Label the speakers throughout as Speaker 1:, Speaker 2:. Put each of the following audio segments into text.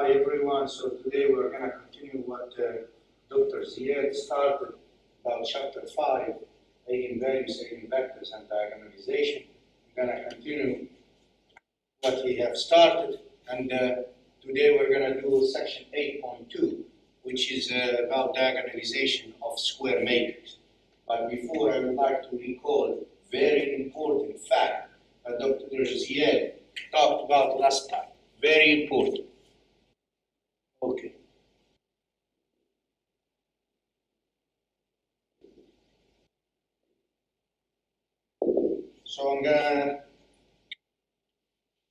Speaker 1: Hi everyone. So today we're going to continue what Dr. Ziad started about chapter 5, eigenvalues, eigenvectors, and diagonalization. We're going to continue what he have started, and today we're going to do section 8.2, which is about diagonalization of square matrix. But before, I would like to recall a very important fact that Dr. Ziad talked about last time. Very important. Okay. So I'm gonna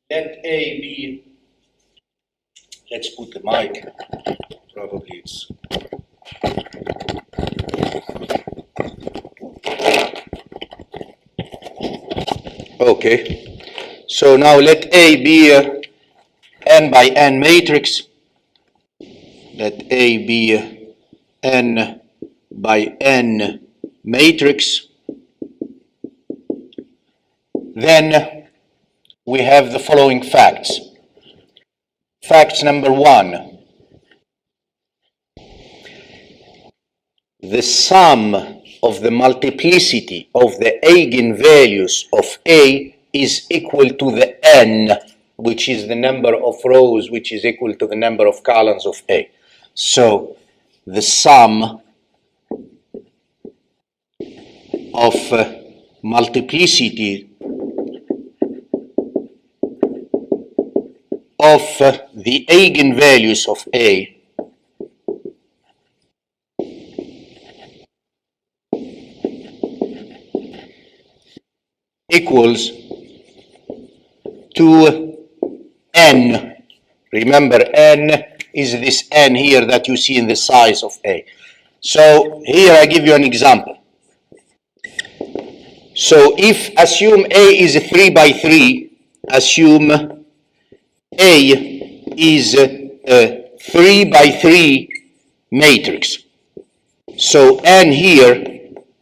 Speaker 1: let A be, let's put the mic, probably it's, okay. So now let A be a n by n matrix. Let A be a n by n matrix. Then we have the following facts. Facts number 1. The sum of the multiplicity of the eigenvalues of A is equal to the n, which is the number of rows which is equal to the number of columns of A. So the sum of multiplicity of the eigenvalues of A equals to n. Remember, n is this n here that you see in the size of A. So here I give you an example. So if assume A is a 3 by 3, assume A is a 3 by 3 matrix. So n here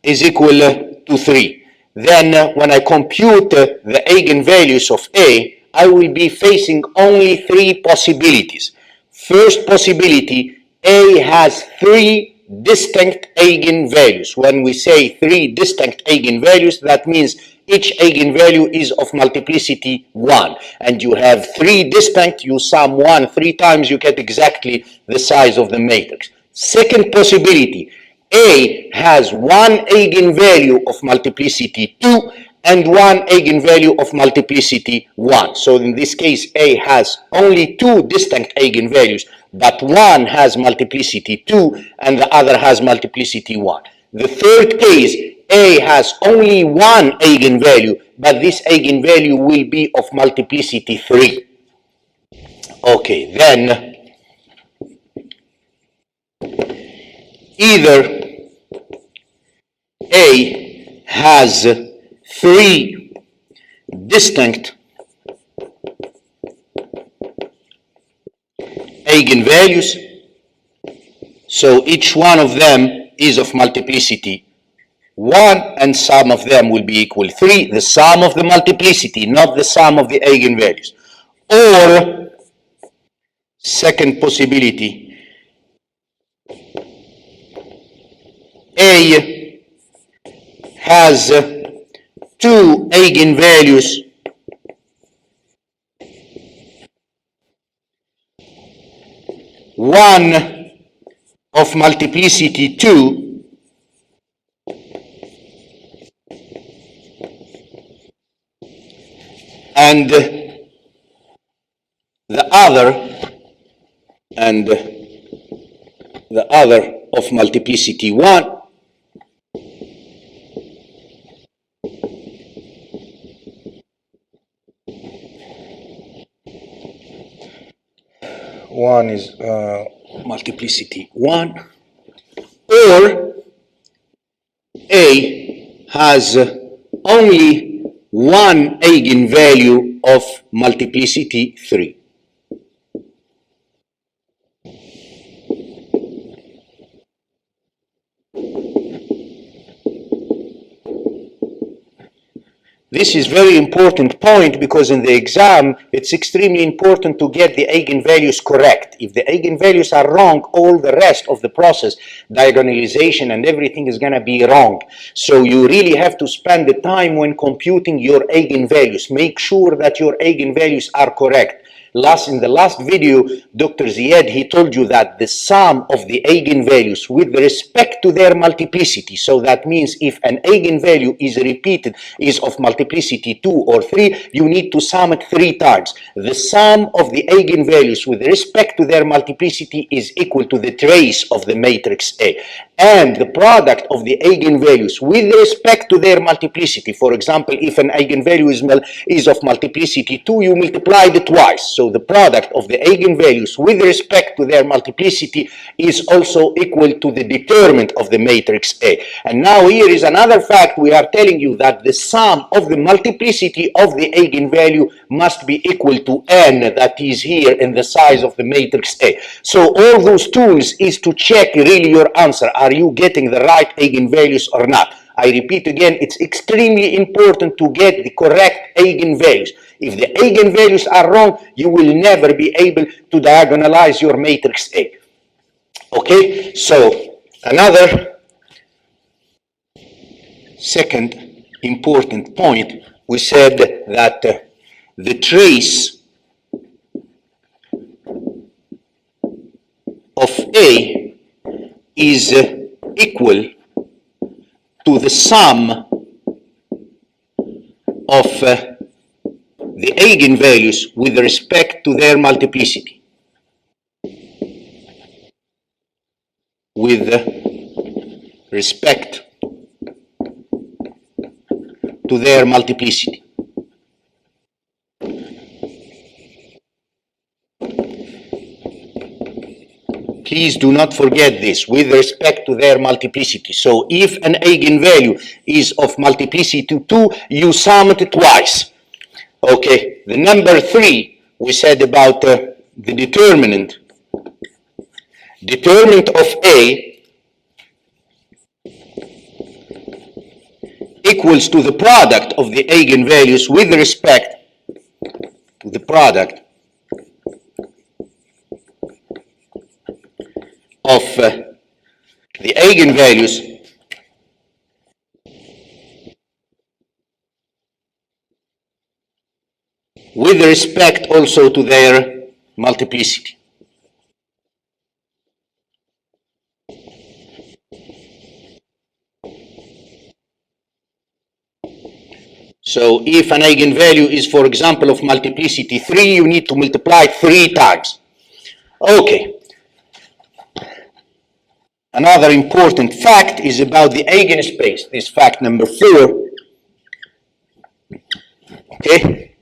Speaker 1: is equal to 3. Then when I compute the eigenvalues of A, I will be facing only 3 possibilities. First possibility, A has 3 distinct eigenvalues. When we say 3 distinct eigenvalues, that means each eigenvalue is of multiplicity 1. And you have 3 distinct, you sum 1 3 times, you get exactly the size of the matrix. Second possibility, A has 1 eigenvalue of multiplicity 2 and 1 eigenvalue of multiplicity 1. So in this case, A has only 2 distinct eigenvalues, but one has multiplicity 2 and the other has multiplicity 1. The third case, A has only 1 eigenvalue, but this eigenvalue will be of multiplicity 3. Okay, then either A has 3 distinct eigenvalues, so each one of them is of multiplicity 1 and sum of them will be equal 3, the sum of the multiplicity, not the sum of the eigenvalues. Or second possibility, A has 2 eigenvalues one of multiplicity 2 and the other of multiplicity 1. One is multiplicity 1, or A has only 1 eigenvalue of multiplicity 3. This is very important point because in the exam, it's extremely important to get the eigenvalues correct. If the eigenvalues are wrong, all the rest of the process, diagonalization and everything is going to be wrong. So you really have to spend the time when computing your eigenvalues. Make sure that your eigenvalues are correct. In the last video, Dr. Ziad, he told you that the sum of the eigenvalues with respect to their multiplicity, so that means if an eigenvalue is repeated, is of multiplicity 2 or 3, you need to sum it 3 times. The sum of the eigenvalues with respect to their multiplicity is equal to the trace of the matrix A. And the product of the eigenvalues with respect to their multiplicity, for example, if an eigenvalue is of multiplicity 2, you multiply it twice. So the product of the eigenvalues with respect to their multiplicity is also equal to the determinant of the matrix A. And now here is another fact. We are telling you that the sum of the multiplicity of the eigenvalue must be equal to n, that is here in the size of the matrix A. So all those tools is to check really your answer. Are you getting the right eigenvalues or not? I repeat again, it's extremely important to get the correct eigenvalues. If the eigenvalues are wrong, you will never be able to diagonalize your matrix A. Okay, so another second important point, we said that the trace of A is equal to the sum of the eigenvalues with respect to their multiplicity. With respect to their multiplicity. Please do not forget this, with respect to their multiplicity. So if an eigenvalue is of multiplicity 2, you sum it twice. Okay, the number 3, we said about the determinant. Determinant of A equals to the product of the eigenvalues with respect to the product of the eigenvalues with respect also to their multiplicity. So if an eigenvalue is, for example, of multiplicity 3, you need to multiply 3 times. Okay. Another important fact is about the Eigen space, this fact number 4. Okay,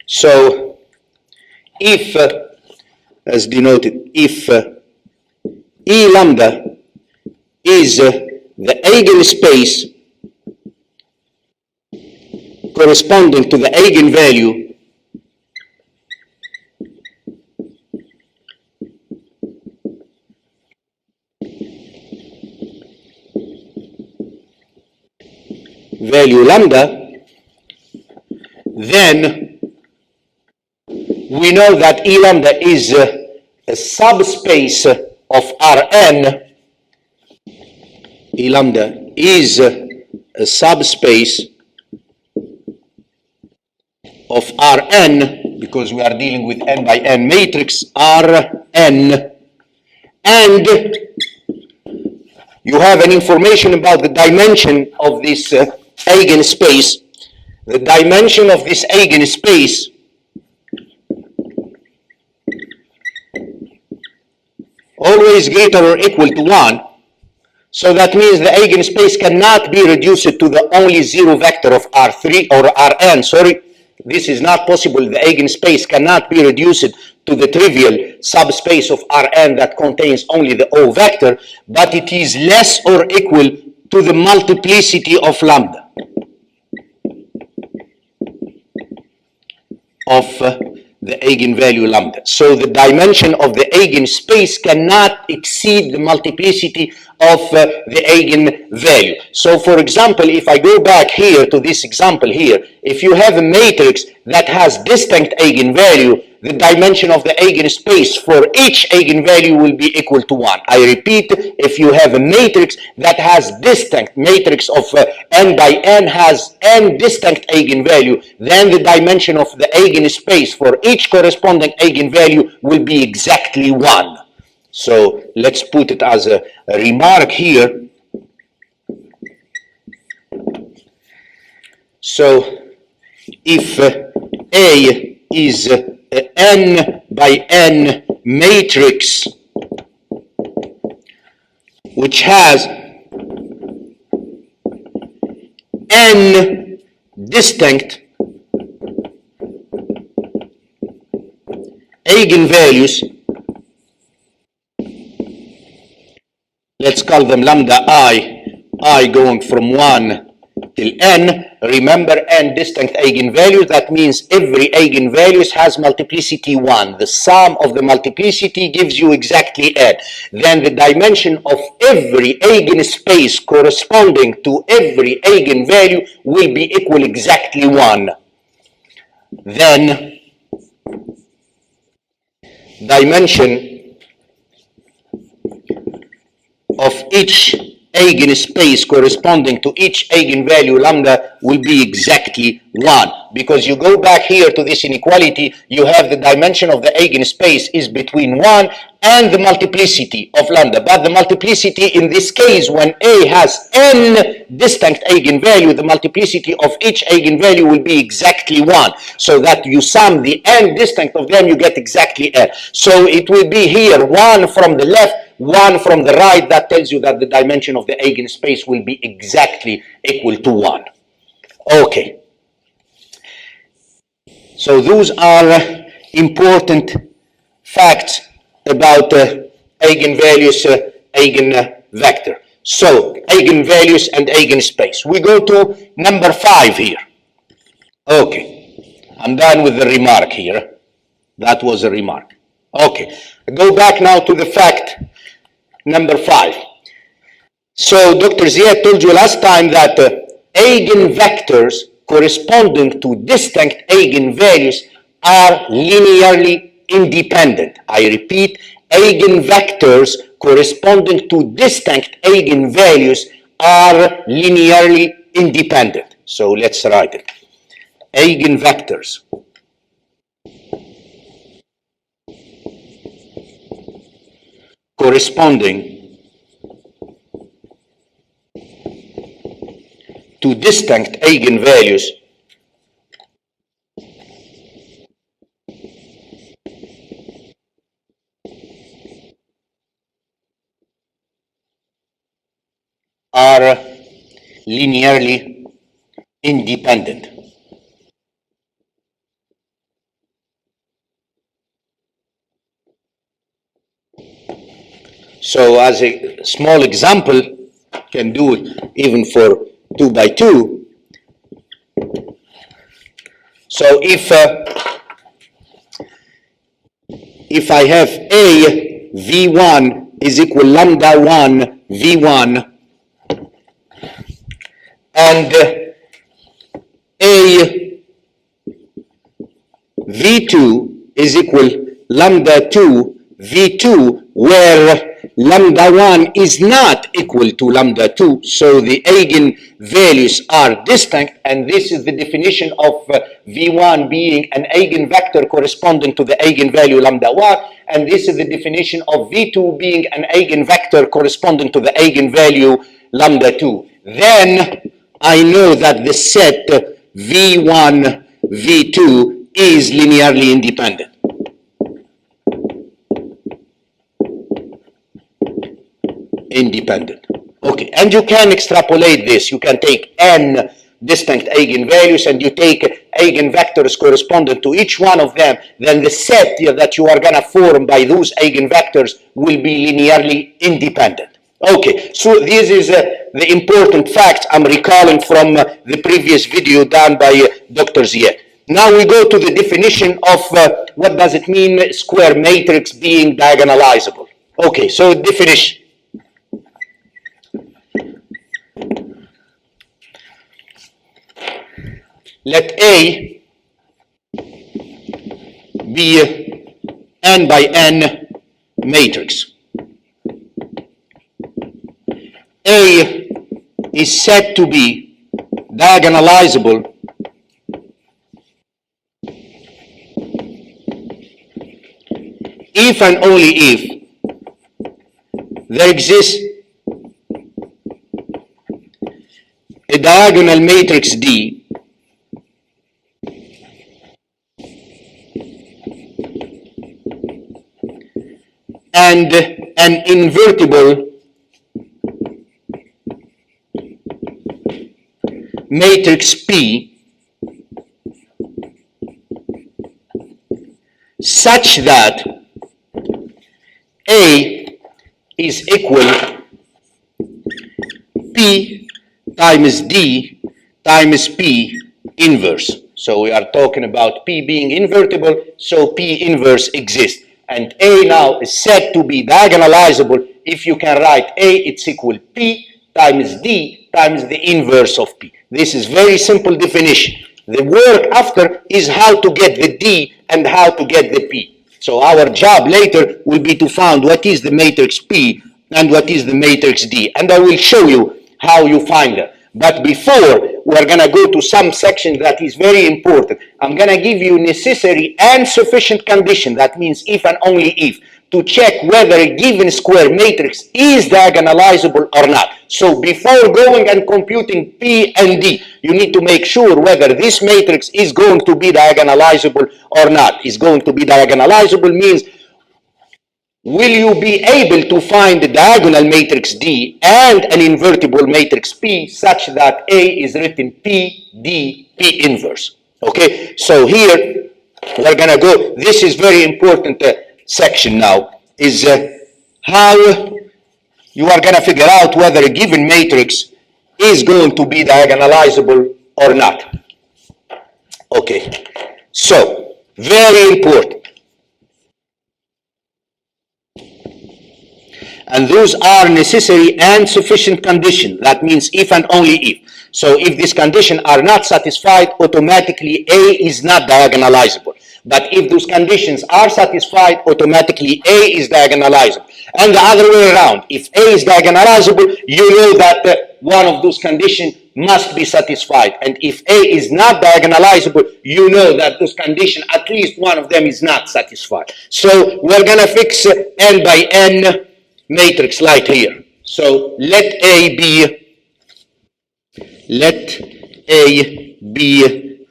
Speaker 1: so if, as denoted, if E lambda is the Eigen space corresponding to the eigenvalue value lambda, then we know that E lambda is a subspace of Rn. E lambda is a subspace of Rn, because we are dealing with n by n matrix, Rn, and you have an information about the dimension of this Eigen space. The dimension of this Eigen space always greater or equal to 1. So that means the Eigen space cannot be reduced to the only zero vector of R3 or Rn. Sorry, this is not possible. The Eigen space cannot be reduced to the trivial subspace of Rn that contains only the O vector, but it is less or equal to the multiplicity of lambda. Of the eigenvalue lambda. So the dimension of the eigenspace cannot exceed the multiplicity of the eigenvalue. So for example, if I go back here to this example here, if you have a matrix that has distinct eigenvalue, the dimension of the eigenspace for each eigenvalue will be equal to 1. I repeat, if you have a matrix that has distinct matrix of n by n has n distinct eigenvalue, then the dimension of the eigenspace for each corresponding eigenvalue will be exactly 1. So let's put it as a remark here. So if A is a n by n matrix which has n distinct eigenvalues, let's call them lambda I going from 1 till n. Remember, n distinct eigenvalues, that means every eigenvalue has multiplicity 1. The sum of the multiplicity gives you exactly n. Then the dimension of every eigenspace corresponding to every eigenvalue will be equal exactly 1. Then dimension of each eigenspace corresponding to each eigenvalue lambda will be exactly 1. Because you go back here to this inequality, you have the dimension of the eigenspace is between 1 and the multiplicity of lambda. But the multiplicity in this case, when A has n distinct eigenvalue, the multiplicity of each eigenvalue will be exactly 1. So that you sum the n distinct of them, you get exactly n. So it will be here 1 from the left, 1 from the right. That tells you that the dimension of the eigenspace will be exactly equal to 1. Okay. So those are important facts about eigenvalues, eigenvector. So eigenvalues and eigenspace. We go to number 5 here. Okay. I'm done with the remark here. That was a remark. Okay. Go back now to the fact number 5. So Dr. Ziad told you last time that eigenvectors corresponding to distinct eigenvalues are linearly independent. I repeat, eigenvectors corresponding to distinct eigenvalues are linearly independent. So let's write it. Eigenvectors corresponding to distinct eigenvalues are linearly independent. So as a small example, can do it even for 2 by 2. So if I have A V1 is equal lambda 1 V1 and A V2 is equal lambda 2 V2, where lambda 1 is not equal to lambda 2, so the eigenvalues are distinct, and this is the definition of V1 being an eigenvector corresponding to the eigenvalue lambda 1, and this is the definition of V2 being an eigenvector corresponding to the eigenvalue lambda 2. Then I know that the set V1, V2 is linearly independent. Independent. Okay, and you can extrapolate this. You can take n distinct eigenvalues and you take eigenvectors corresponding to each one of them, then the set that you are going to form by those eigenvectors will be linearly independent. Okay, so this is the important fact I'm recalling from the previous video done by Dr. Ziad. Now we go to the definition of what does it mean, square matrix being diagonalizable. Okay, so definition. Let A be n by n matrix. A is said to be diagonalizable if and only if there exists a diagonal matrix D and an invertible matrix P such that A is equal P times D times P inverse. So we are talking about P being invertible, so P inverse exists. And A now is said to be diagonalizable if you can write A, it's equal P times D times the inverse of P. This is very simple definition. The work after is how to get the D and how to get the P. So our job later will be to find what is the matrix P and what is the matrix D. And I will show you how you find it. But before, we're going to go to some section that is very important. I'm going to give you necessary and sufficient condition, that means if and only if, to check whether a given square matrix is diagonalizable or not. So before going and computing P and D, you need to make sure whether this matrix is going to be diagonalizable or not. Is going to be diagonalizable means will you be able to find the diagonal matrix D and an invertible matrix P such that A is written P, D, P inverse. Okay, so here we're going to go, this is very important section now, is how you are going to figure out whether a given matrix is going to be diagonalizable or not. Okay, so very important. And those are necessary and sufficient conditions. That means if and only if. So if these conditions are not satisfied, automatically A is not diagonalizable. But if those conditions are satisfied, automatically A is diagonalizable. And the other way around, if A is diagonalizable, you know that one of those conditions must be satisfied. And if A is not diagonalizable, you know that those conditions, at least one of them is not satisfied. So we're going to fix n by n matrix like here. So let A be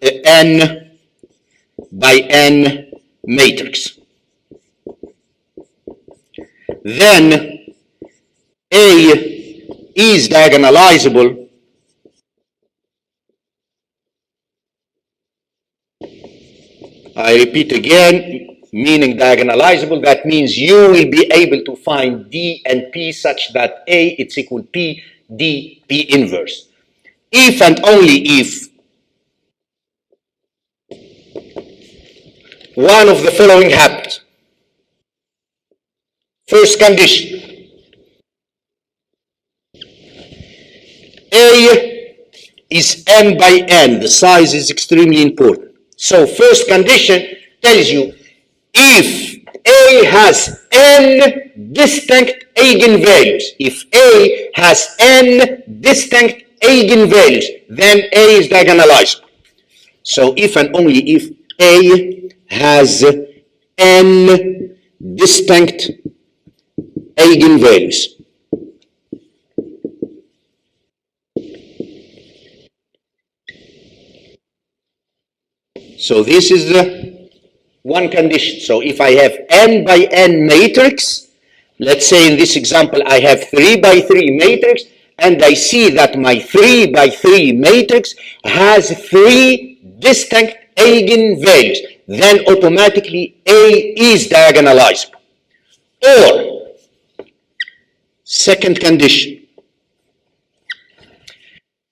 Speaker 1: a n by n matrix. Then A is diagonalizable I repeat again, meaning diagonalizable, that means you will be able to find D and P such that A it's equal P, D, P inverse. If and only if one of the following happens. First condition, A is n by n, the size is extremely important. So first condition tells you if A has n distinct eigenvalues, if A has n distinct eigenvalues, then A is diagonalizable. So if and only if A has n distinct eigenvalues. So this is the one condition. So if I have n by n matrix, let's say in this example I have 3 by 3 matrix, and I see that my 3 by 3 matrix has 3 distinct eigenvalues, then automatically A is diagonalizable. Or, second condition,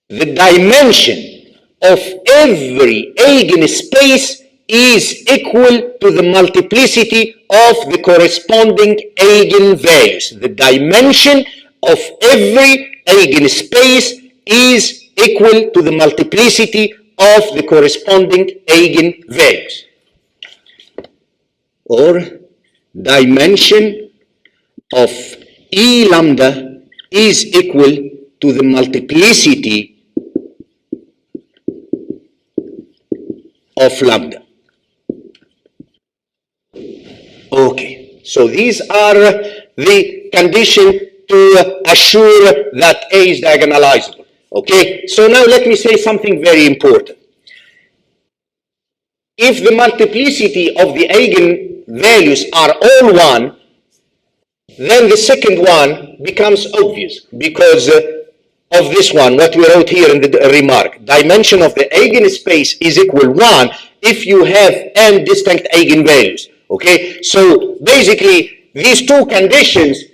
Speaker 1: the dimension of every eigenspace is equal to the multiplicity of the corresponding eigenvalues. The dimension of every eigenspace is equal to the multiplicity of the corresponding eigenvalues. Or dimension of E lambda is equal to the multiplicity of lambda. Okay, so these are the conditions to assure that A is diagonalizable. Okay, so now let me say something very important. If the multiplicity of the eigenvalues are all 1, then the second one becomes obvious because of this one, what we wrote here in the remark. Dimension of the eigenspace is equal 1 if you have n distinct eigenvalues. Okay, so basically these two conditions,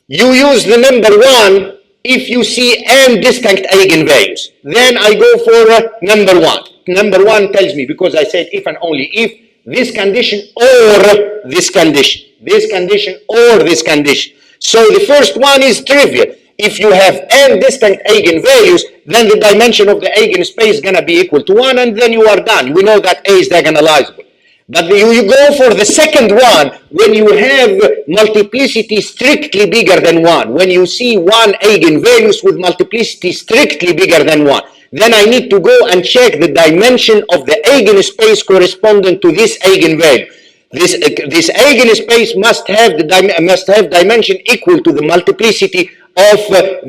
Speaker 1: you use the number 1 if you see n distinct eigenvalues. Then I go for number 1. Number 1 tells me, because I said if and only if, this condition or this condition, this condition or this condition. So the first one is trivial. If you have n distinct eigenvalues, then the dimension of the eigenspace is going to be equal to 1, and then you are done. We know that A is diagonalizable. But you go for the second one when you have multiplicity strictly bigger than 1. When you see 1 eigenvalues with multiplicity strictly bigger than 1. Then I need to go and check the dimension of the eigenspace corresponding to this eigenvalue. This eigenspace must have dimension equal to the multiplicity of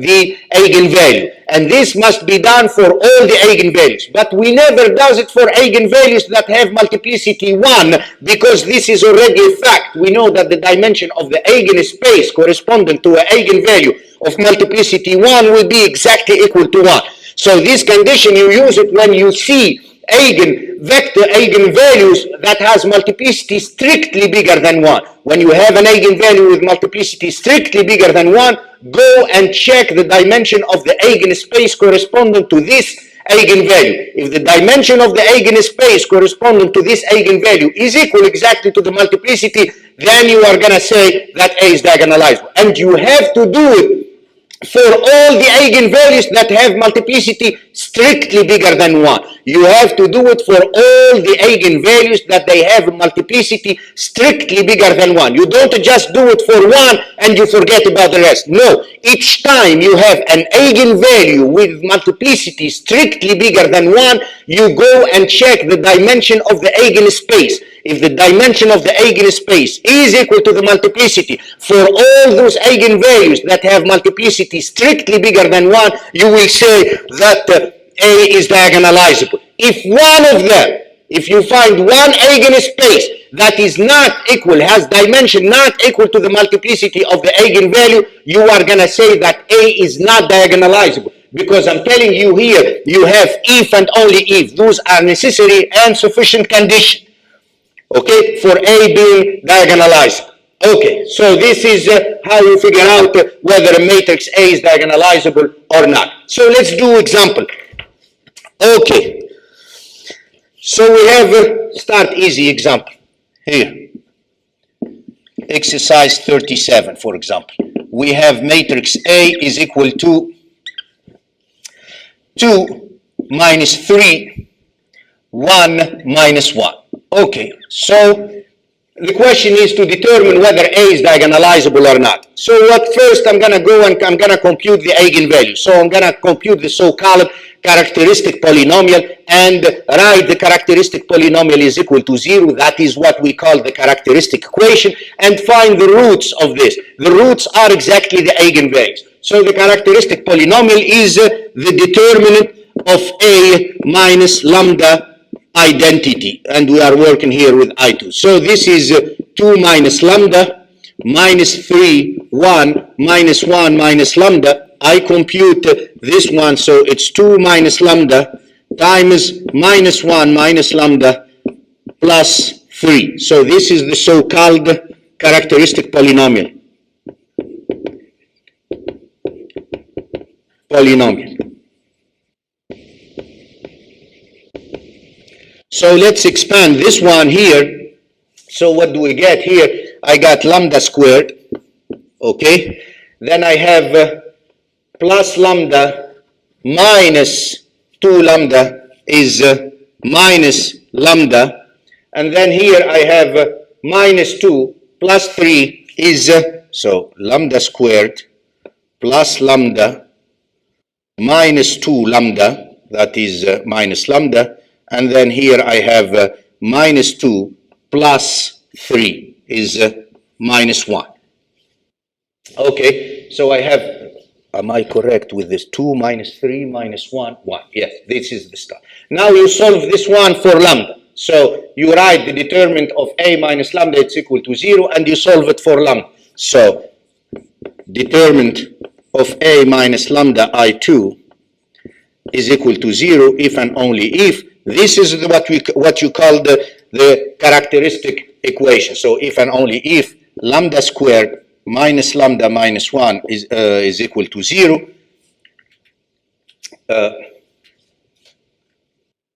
Speaker 1: the eigenvalue, and this must be done for all the eigenvalues, but we never does it for eigenvalues that have multiplicity 1, because this is already a fact. We know that the dimension of the eigenspace corresponding to an eigenvalue of multiplicity 1 will be exactly equal to 1. So this condition, you use it when you see eigenvalues that has multiplicity strictly bigger than 1. When you have an eigenvalue with multiplicity strictly bigger than 1, go and check the dimension of the eigenspace corresponding to this eigenvalue. If the dimension of the eigenspace corresponding to this eigenvalue is equal exactly to the multiplicity, then you are going to say that A is diagonalizable. And you have to do it for all the eigenvalues that have multiplicity strictly bigger than 1. You have to do it for all the eigenvalues that they have multiplicity strictly bigger than 1. You don't just do it for 1 and you forget about the rest. No, each time you have an eigenvalue with multiplicity strictly bigger than 1, you go and check the dimension of the eigenspace. If the dimension of the eigenspace is equal to the multiplicity for all those eigenvalues that have multiplicity strictly bigger than 1, you will say that A is diagonalizable. If one of them, if you find one eigenspace that is not equal, has dimension not equal to the multiplicity of the eigenvalue, you are going to say that A is not diagonalizable. Because I'm telling you here, you have if and only if. Those are necessary and sufficient conditions. Okay, for A being diagonalizable. Okay, so this is how you figure out whether a matrix A is diagonalizable or not. So let's do example. Okay, so we have start easy example here. Exercise 37, for example. We have matrix A is equal to 2 minus 3, 1 minus 1. Okay, so the question is to determine whether A is diagonalizable or not. So what first I'm going to go and I'm going to compute the eigenvalue. So I'm going to compute the so-called characteristic polynomial and write the characteristic polynomial is equal to 0. That is what we call the characteristic equation, and find the roots of this. The roots are exactly the eigenvalues. So the characteristic polynomial is the determinant of A minus lambda identity, and we are working here with I2. So this is 2 minus lambda minus 3, 1 minus 1 minus lambda. I compute this one, so it's 2 minus lambda times minus 1 minus lambda plus 3. So this is the so-called characteristic polynomial. So let's expand this one here. So what do we get here? I got lambda squared, okay? Then I have plus lambda minus 2 lambda is minus lambda. And then here I have minus 2 plus 3 is, so lambda squared plus lambda minus 2 lambda, that is minus lambda. And then here I have minus 2 plus 3 is minus 1. Okay, so I have, am I correct with this? 2 minus 3 minus 1, 1. Yes, this is the stuff. Now you solve this one for lambda. So you write the determinant of a minus lambda, it's equal to 0, and you solve it for lambda. So determinant of a minus lambda I2 is equal to 0 if and only if. This is what you call the characteristic equation. So if and only if lambda squared minus lambda minus 1 is equal to 0,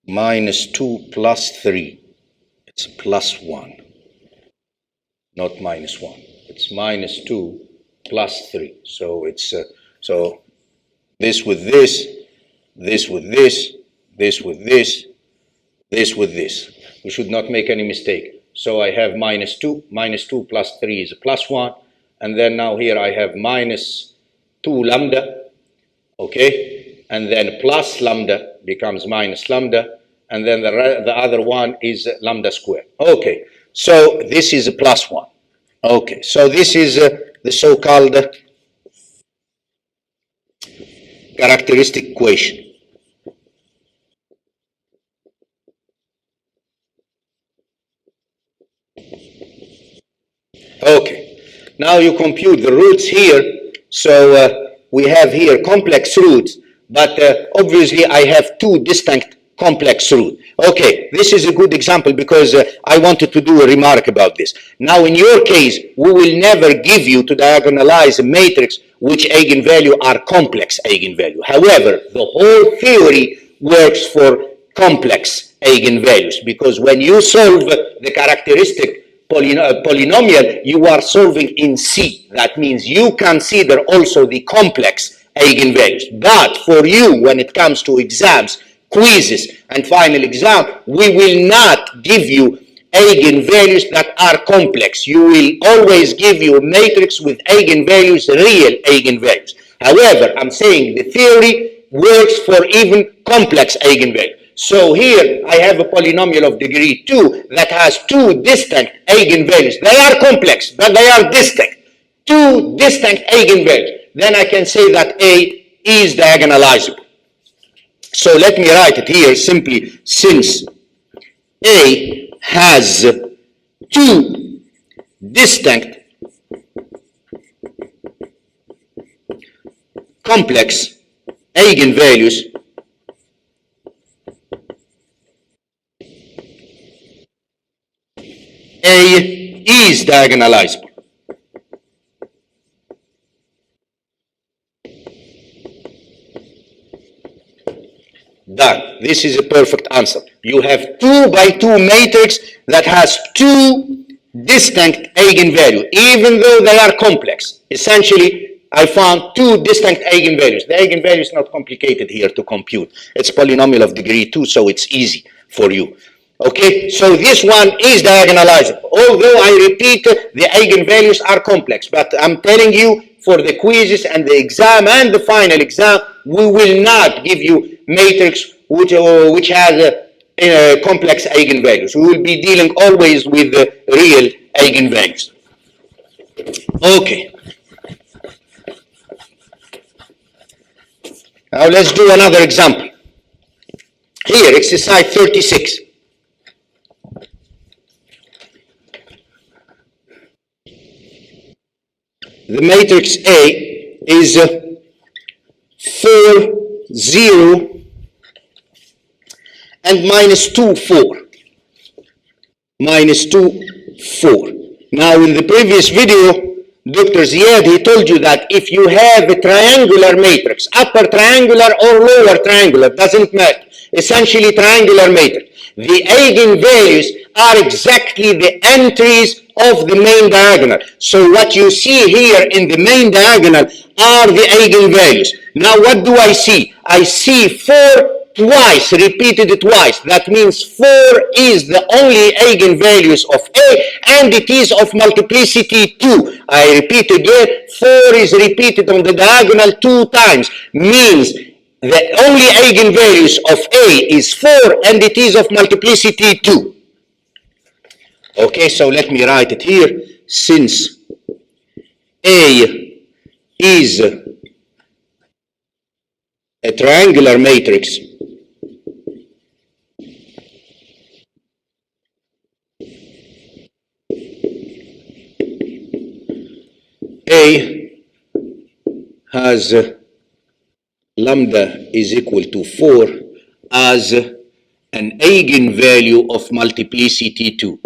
Speaker 1: minus 2 plus 3, it's plus 1, not minus 1. It's minus 2 plus 3. So it's so this with this, this with this, this with this, this with this. We should not make any mistake. So I have minus 2 plus 3 is plus 1, and then now here I have minus 2 lambda, okay, and then plus lambda becomes minus lambda, and then the other one is lambda squared. Okay, so this is a plus 1. Okay, so this is the so-called characteristic equation. Okay, now you compute the roots here. So we have here complex roots, but obviously I have two distinct complex roots. Okay, this is a good example because I wanted to do a remark about this. Now in your case, we will never give you to diagonalize a matrix which eigenvalue are complex eigenvalue. However, the whole theory works for complex eigenvalues, because when you solve the characteristic polynomial, you are solving in C. That means you consider also the complex eigenvalues. But for you, when it comes to exams, quizzes, and final exam, we will not give you eigenvalues that are complex. You will always give you a matrix with eigenvalues, real eigenvalues. However, I'm saying the theory works for even complex eigenvalues. So here I have a polynomial of degree 2 that has two distinct eigenvalues. They are complex, but they are distinct. Two distinct eigenvalues. Then I can say that A is diagonalizable. So let me write it here simply. Since A has two distinct complex eigenvalues, A is diagonalizable. Done. This is a perfect answer. You have 2 by 2 matrix that has two distinct eigenvalues, even though they are complex. Essentially, I found two distinct eigenvalues. The eigenvalue is not complicated here to compute. It's polynomial of degree 2, so it's easy for you. Okay, so this one is diagonalizable. Although I repeat, the eigenvalues are complex, but I'm telling you, for the quizzes and the exam and the final exam, we will not give you matrix which has complex eigenvalues. We will be dealing always with the real eigenvalues. Okay. Now let's do another example. Here, exercise 36. The matrix A is 4, 0, and minus 2, 4. Minus 2, 4. Now, in the previous video, Dr. Ziad, he told you that if you have a triangular matrix, upper triangular or lower triangular, doesn't matter, essentially triangular matrix, The eigenvalues are exactly the entries of the main diagonal. So what you see here in the main diagonal are the eigenvalues. Now what do I see? I see 4 twice, repeated twice. That means 4 is the only eigenvalues of A, and it is of multiplicity 2. I repeat again, 4 is repeated on the diagonal 2 times. Means the only eigenvalues of A is 4, and it is of multiplicity 2. Okay, so let me write it here. Since A is a triangular matrix, A has lambda is equal to 4 as an eigenvalue of multiplicity 2.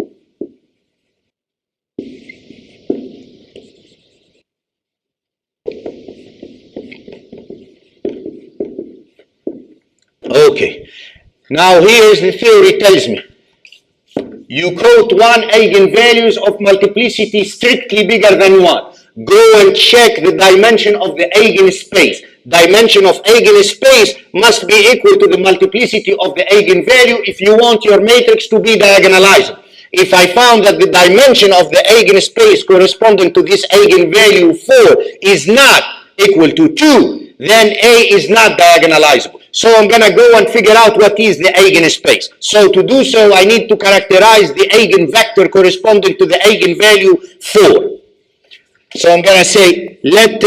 Speaker 1: Okay, now here's the theory tells me. You quote one eigenvalues of multiplicity strictly bigger than 1. Go and check the dimension of the Eigen space. Dimension of Eigen space must be equal to the multiplicity of the eigenvalue if you want your matrix to be diagonalizable. If I found that the dimension of the Eigen space corresponding to this eigenvalue 4 is not equal to 2, then A is not diagonalizable. So I'm going to go and figure out what is the eigenspace. So to do so, I need to characterize the eigenvector corresponding to the eigenvalue 4. So I'm going to say, let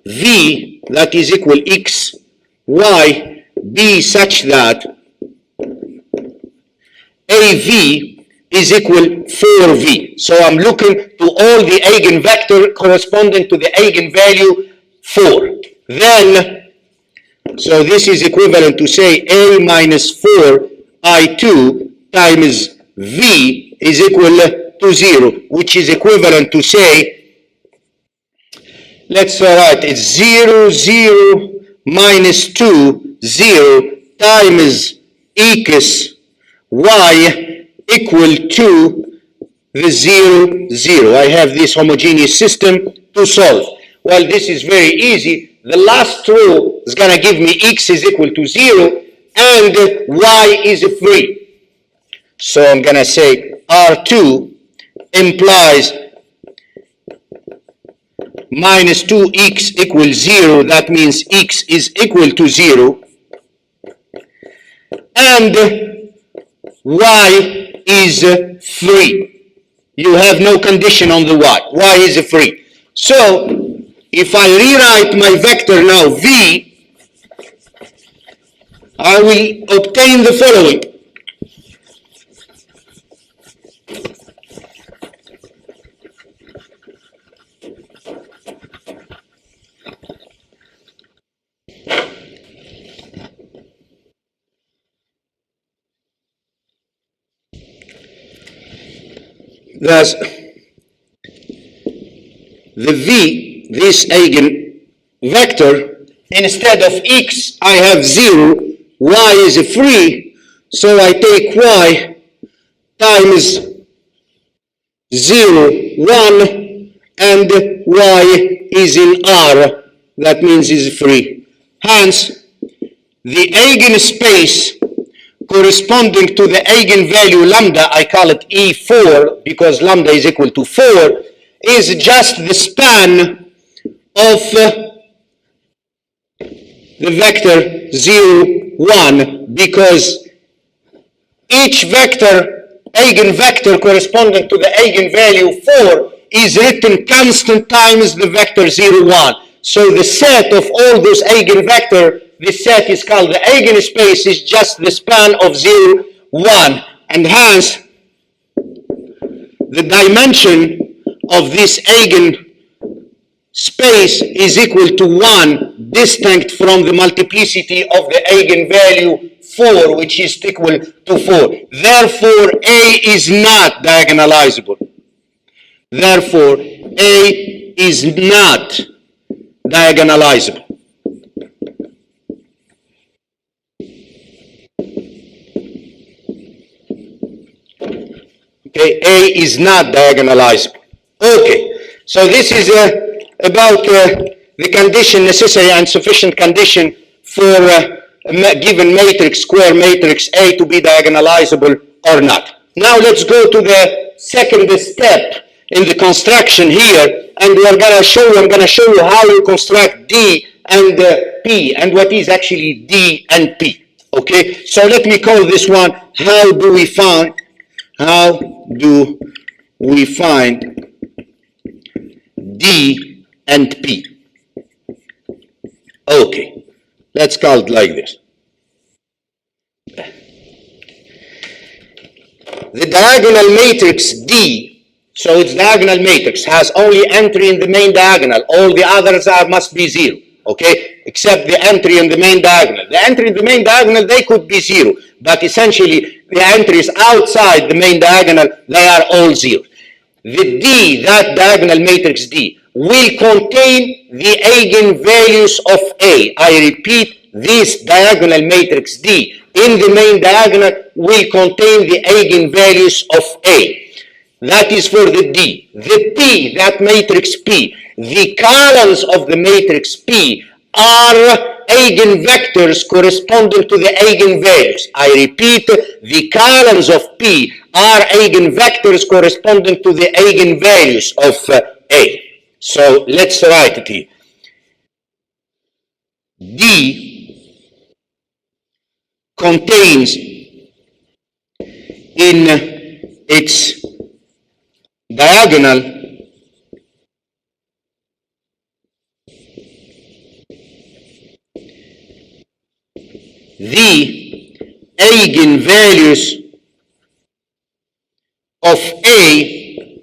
Speaker 1: V, that is equal x, y, be such that AV is equal 4V. So I'm looking to all the eigenvector corresponding to the eigenvalue 4. Then, so this is equivalent to say A minus 4 I2 times V is equal to 0, which is equivalent to say, let's write it 0, 0, minus 2, 0 times x y equal to the 0, 0. I have this homogeneous system to solve. Well, this is very easy. The last row is going to give me x is equal to 0 and y is free. So I'm going to say R2 implies minus 2x equals 0. That means x is equal to 0. And y is free. You have no condition on the y. Y is free. So if I rewrite my vector now v, I will obtain the following. Thus, the v, this eigenvector, instead of x, I have 0, y is free, so I take y times 0, 1, and y is in R, that means is free. Hence, the eigenspace corresponding to the eigenvalue lambda, I call it E4 because lambda is equal to 4, is just the span of the vector 0, 1, because each vector, eigenvector corresponding to the eigenvalue 4 is written constant times the vector 0, 1. So the set of all those eigenvector, this set is called the eigenspace, is just the span of 0, 1. And hence, the dimension of this eigenspace is equal to 1, distinct from the multiplicity of the eigenvalue 4, which is equal to 4. Therefore, A is not diagonalizable. Therefore, A is not diagonalizable. Okay, A is not diagonalizable. Okay, so this is about the condition, necessary and sufficient condition for a given matrix, square matrix A to be diagonalizable or not. Now let's go to the second step in the construction here, and I'm going to show you how you construct D and P, and what is actually D and P. Okay, so let me call this one, how do we find D and P? Okay, let's call it like this. The diagonal matrix D, so its diagonal matrix, has only entry in the main diagonal. All the others must be zero, okay? Except the entry in the main diagonal. The entry in the main diagonal, they could be zero, but essentially the entries outside the main diagonal, they are all zero. The D, that diagonal matrix D, will contain the eigenvalues of A. I repeat, this diagonal matrix D in the main diagonal will contain the eigenvalues of A. That is for the D. The P, that matrix P, the columns of the matrix P are eigenvectors corresponding to the eigenvalues. I repeat, the columns of P are eigenvectors corresponding to the eigenvalues of A. So let's write it here. D contains in its diagonal the eigenvalues of A,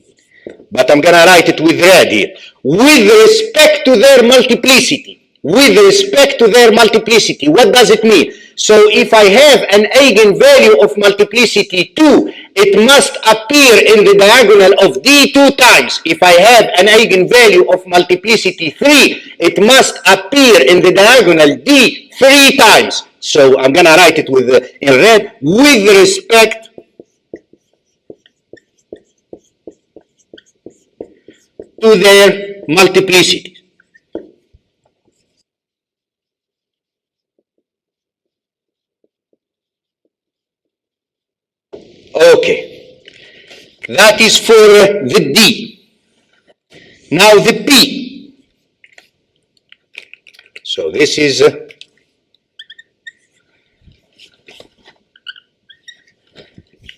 Speaker 1: but I'm going to write it with red here, with respect to their multiplicity. With respect to their multiplicity. What does it mean? So if I have an eigenvalue of multiplicity 2, it must appear in the diagonal of D 2 times. If I have an eigenvalue of multiplicity 3, it must appear in the diagonal D 3 times. So I'm going to write it with in red, with respect to their multiplicity. Okay, that is for the D. Now the P. So this is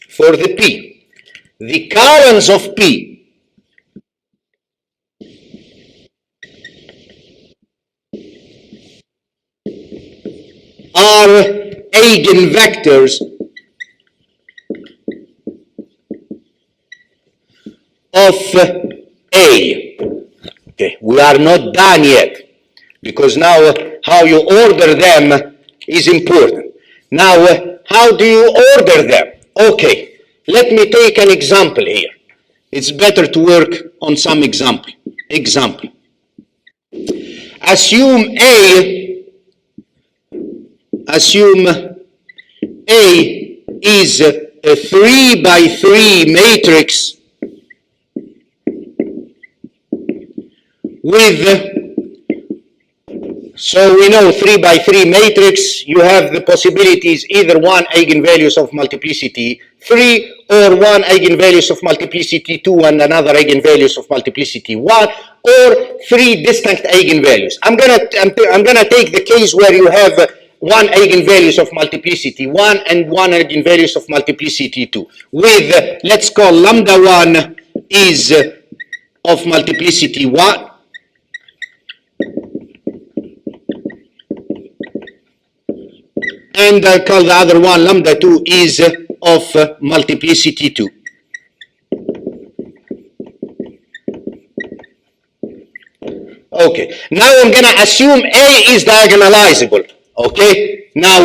Speaker 1: for the P. The columns of P are eigenvectors of A. Okay, we are not done yet, because now how you order them is important. Now, how do you order them? Okay, let me take an example here. It's better to work on some example. Assume A is a 3 by 3 matrix with, so we know 3 by 3 matrix, you have the possibilities either one eigenvalues of multiplicity 3 or one eigenvalues of multiplicity 2 and another eigenvalues of multiplicity 1, or 3 distinct eigenvalues. I'm gonna take the case where you have one eigenvalues of multiplicity 1 and one eigenvalues of multiplicity 2 with, let's call lambda 1 is of multiplicity 1, and I'll call the other one lambda 2 is of multiplicity 2. Okay, now I'm going to assume A is diagonalizable. Okay, now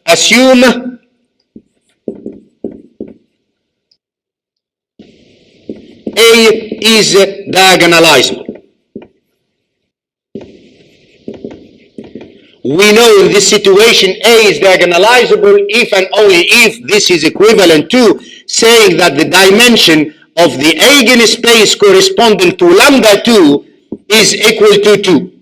Speaker 1: assume A is diagonalizable. We know in this situation A is diagonalizable if and only if this is equivalent to saying that the dimension of the Eigen space corresponding to lambda 2 is equal to 2.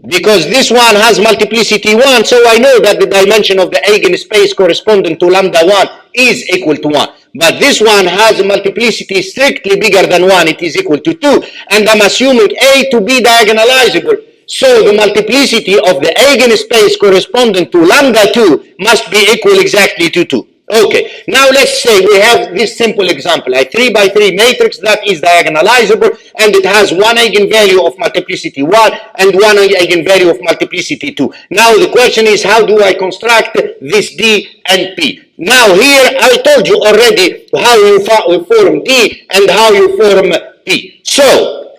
Speaker 1: Because this one has multiplicity 1, so I know that the dimension of the Eigen space corresponding to lambda 1 is equal to 1. But this one has a multiplicity strictly bigger than 1, it is equal to 2. And I'm assuming A to be diagonalizable. So the multiplicity of the Eigen space corresponding to lambda 2 must be equal exactly to 2. Okay, now let's say we have this simple example, a 3 by 3 matrix that is diagonalizable and it has one eigenvalue of multiplicity 1 and one eigenvalue of multiplicity 2. Now the question is, how do I construct this D and P? Now here I told you already how you form D and how you form P. So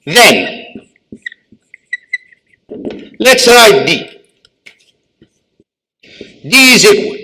Speaker 1: then let's write D. D is equal.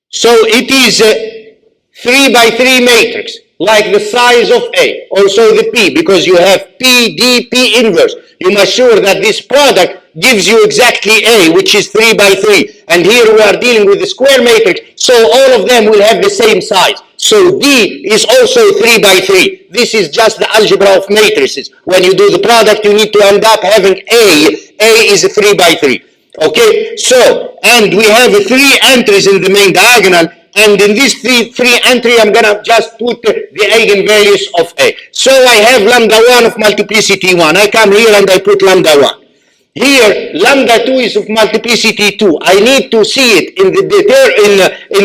Speaker 1: So it is a 3 by 3 matrix, like the size of A. Also the P, because you have P, D, P inverse. You must sure that this product gives you exactly A, which is 3 by 3. And here we are dealing with the square matrix, so all of them will have the same size. So D is also 3 by 3. This is just the algebra of matrices. When you do the product, you need to end up having A. A is a 3 by 3. Okay, so, and we have 3 entries in the main diagonal, and in this three entry, I'm gonna just put the eigenvalues of A. So I have lambda 1 of multiplicity 1. I come here and I put lambda 1. Here, lambda 2 is of multiplicity 2. I need to see it in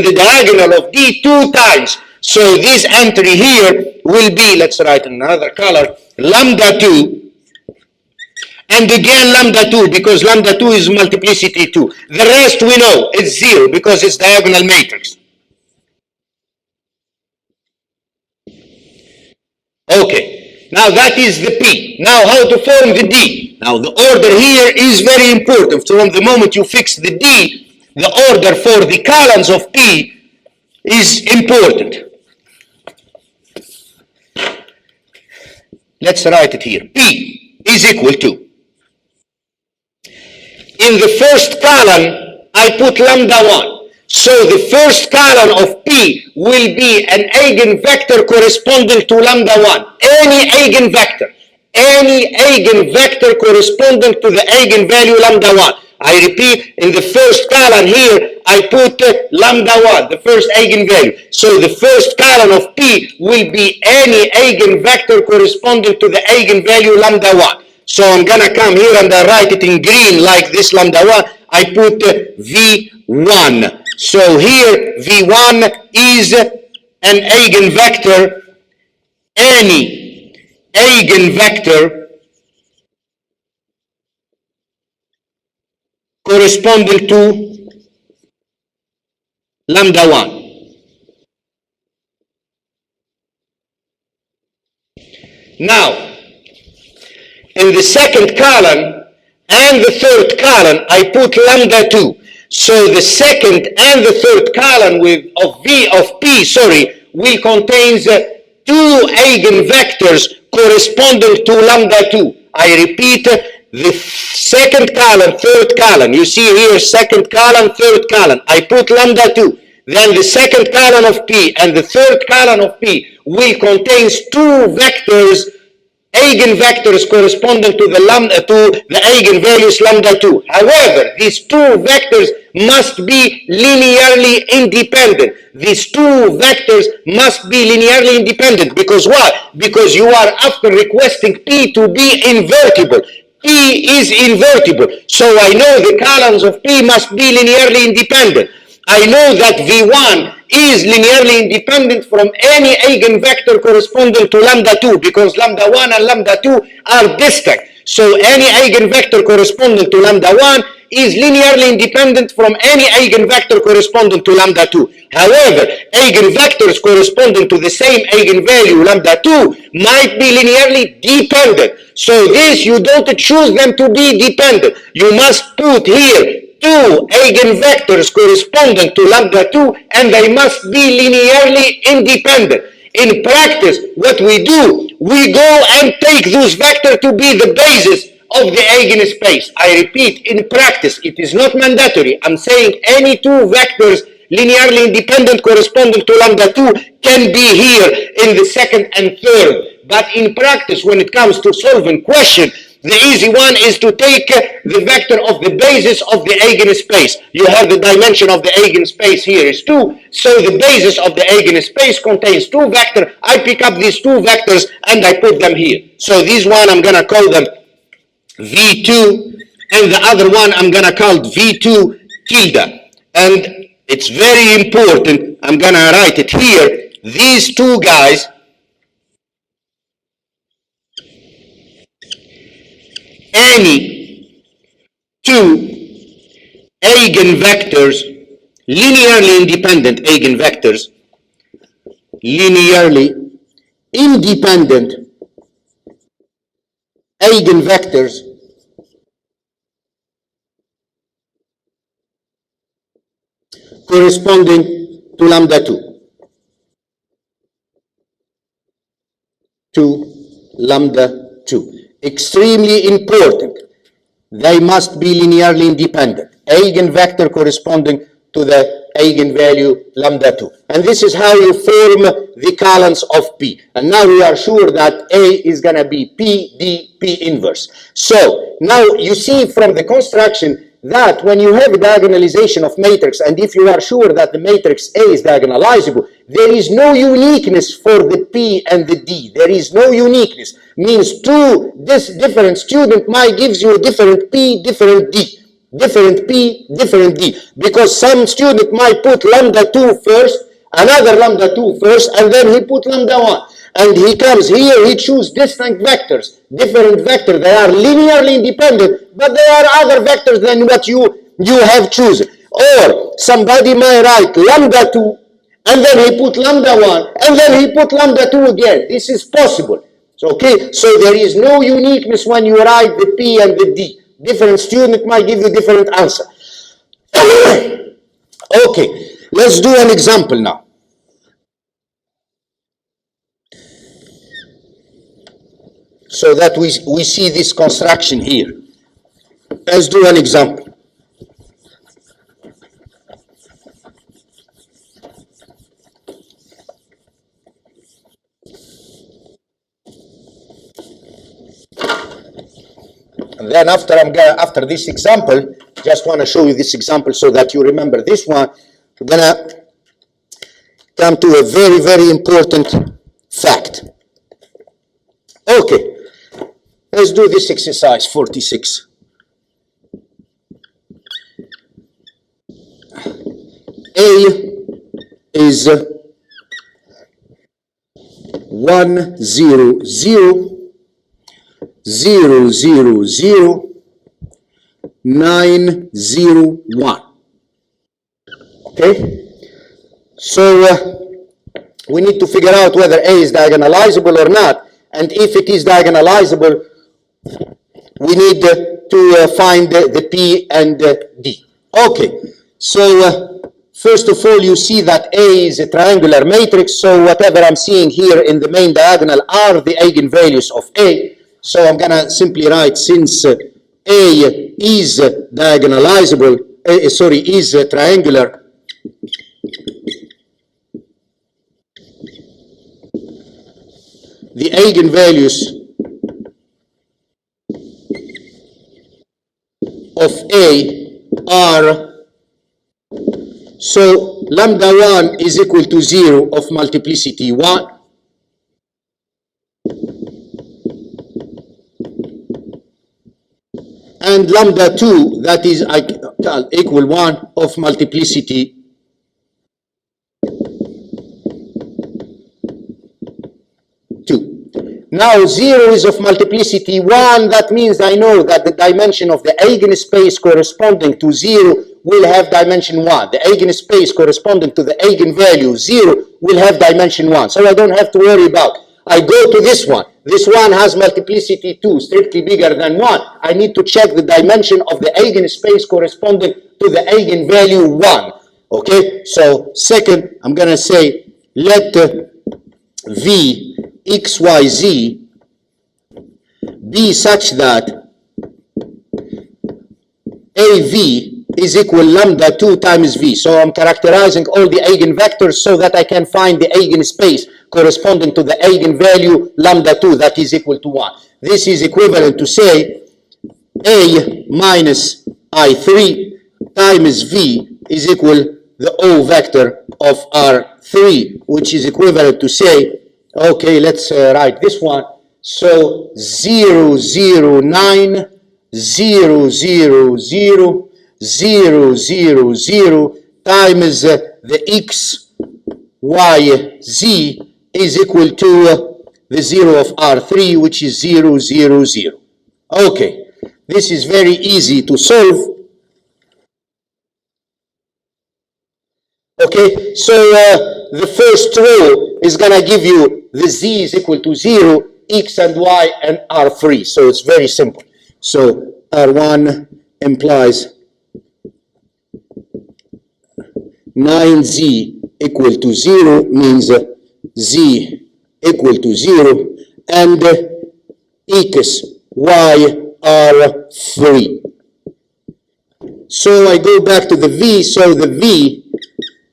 Speaker 1: the diagonal of D 2 times. So this entry here will be, let's write another color, lambda 2, and again lambda 2, because lambda 2 is multiplicity 2. The rest we know, it's 0, because it's diagonal matrix. Okay, now that is the P. Now how to form the D? Now the order here is very important. So from the moment you fix the D, the order for the columns of P is important. Let's write it here. P is equal to, in the first column, I put lambda 1. So the first column of P will be an eigenvector corresponding to lambda 1. Any eigenvector corresponding to the eigenvalue lambda 1. I repeat, in the first column here, I put lambda 1, the first eigenvalue. So the first column of P will be any eigenvector corresponding to the eigenvalue lambda 1. So I'm gonna come here and I write it in green like this lambda 1. I put V1. So here V1 is an eigenvector, any eigenvector corresponding to lambda 1. Now, in the second column and the third column, I put lambda 2. So the second and the third column of P will contains 2 eigenvectors corresponding to lambda 2. I repeat, the second column, third column. You see here, second column, third column. I put lambda 2. Then the second column of P and the third column of P will contains 2 vectors, eigenvectors corresponding to the eigenvalues lambda 2. However, these 2 vectors must be linearly independent. These 2 vectors must be linearly independent. Because what? Because you are after requesting P to be invertible. P is invertible. So I know the columns of P must be linearly independent. I know that V1 is linearly independent from any eigenvector corresponding to lambda 2, because lambda 1 and lambda 2 are distinct. So any eigenvector corresponding to lambda 1 is linearly independent from any eigenvector corresponding to lambda 2. However, eigenvectors corresponding to the same eigenvalue lambda 2 might be linearly dependent. So this, you don't choose them to be dependent. You must put here 2 eigenvectors corresponding to lambda 2, and they must be linearly independent. In practice, what we do, we go and take those vectors to be the basis of the eigenspace. I repeat, in practice, it is not mandatory. I'm saying any two vectors linearly independent corresponding to lambda 2 can be here in the second and third. But in practice, when it comes to solving question, the easy one is to take the vector of the basis of the eigenspace. You have the dimension of the eigenspace here is 2, so the basis of the eigenspace contains two vectors. I pick up these two vectors and I put them here. So this one I'm going to call them V2, and the other one I'm going to call V2 tilde. And it's very important, I'm going to write it here, these two guys, any two eigenvectors, linearly independent eigenvectors, linearly independent eigenvectors corresponding to lambda 2. To lambda 2. Extremely important. They must be linearly independent. Eigenvector corresponding to the eigenvalue lambda 2. And this is how you form the columns of P. And now we are sure that A is going to be P, D, P inverse. So now you see from the construction that when you have a diagonalization of matrix, and if you are sure that the matrix A is diagonalizable, there is no uniqueness for the P and the D. There is no uniqueness. Means this different student might gives you a different P, different D. Different P, different D. Because some student might put lambda 2 first, another lambda 2 first, and then he put lambda 1. And he comes here, he chooses distinct vectors, different vectors. They are linearly independent, but they are other vectors than what you have chosen. Or somebody might write lambda 2, and then he put lambda 1, and then he put lambda 2 again. This is possible. Okay, so there is no uniqueness when you write the P and the D. Different student might give you different answer. Okay, let's do an example now. So that we see this construction here. Let's do an example. And then after this example, just want to show you this example so that you remember this one. We're gonna come to a very, very important fact. Okay. Let's do this exercise 46. A is 1 0 0 0 0 0 9 0 1. Okay? So we need to figure out whether A is diagonalizable or not, and if it is diagonalizable, we need to find the P and D. Okay, so first of all, you see that A is a triangular matrix, so whatever I'm seeing here in the main diagonal are the eigenvalues of A. So I'm going to simply write, since A is diagonalizable, is triangular, the eigenvalues of A are, so lambda 1 is equal to 0 of multiplicity 1, and lambda 2, that is equal 1 of multiplicity 2. Now 0 is of multiplicity 1, that means I know that the dimension of the eigenspace corresponding to 0 will have dimension 1. The eigenspace corresponding to the eigenvalue 0 will have dimension 1. So I don't have to worry about. I go to this one. This one has multiplicity 2, strictly bigger than 1. I need to check the dimension of the eigenspace corresponding to the eigenvalue 1. Okay, so second, I'm going to say let V xyz be such that AV is equal lambda 2 times V. So I'm characterizing all the eigenvectors so that I can find the eigenspace corresponding to the eigenvalue lambda 2 that is equal to 1. This is equivalent to say A minus I3 times V is equal the O vector of R3, which is equivalent to say, okay, let's write this one. So 0, 0, 9, 0, 0, 0, 0, 0, 0 times the x, y, z is equal to the 0 of R3, which is 0, 0, 0. Okay, this is very easy to solve. Okay, so the first row is going to give you the z is equal to 0, x and y and R3. So it's very simple. So R1 implies 9z equal to 0 means z equal to 0 and x, y are 3. So I go back to the v, so the v,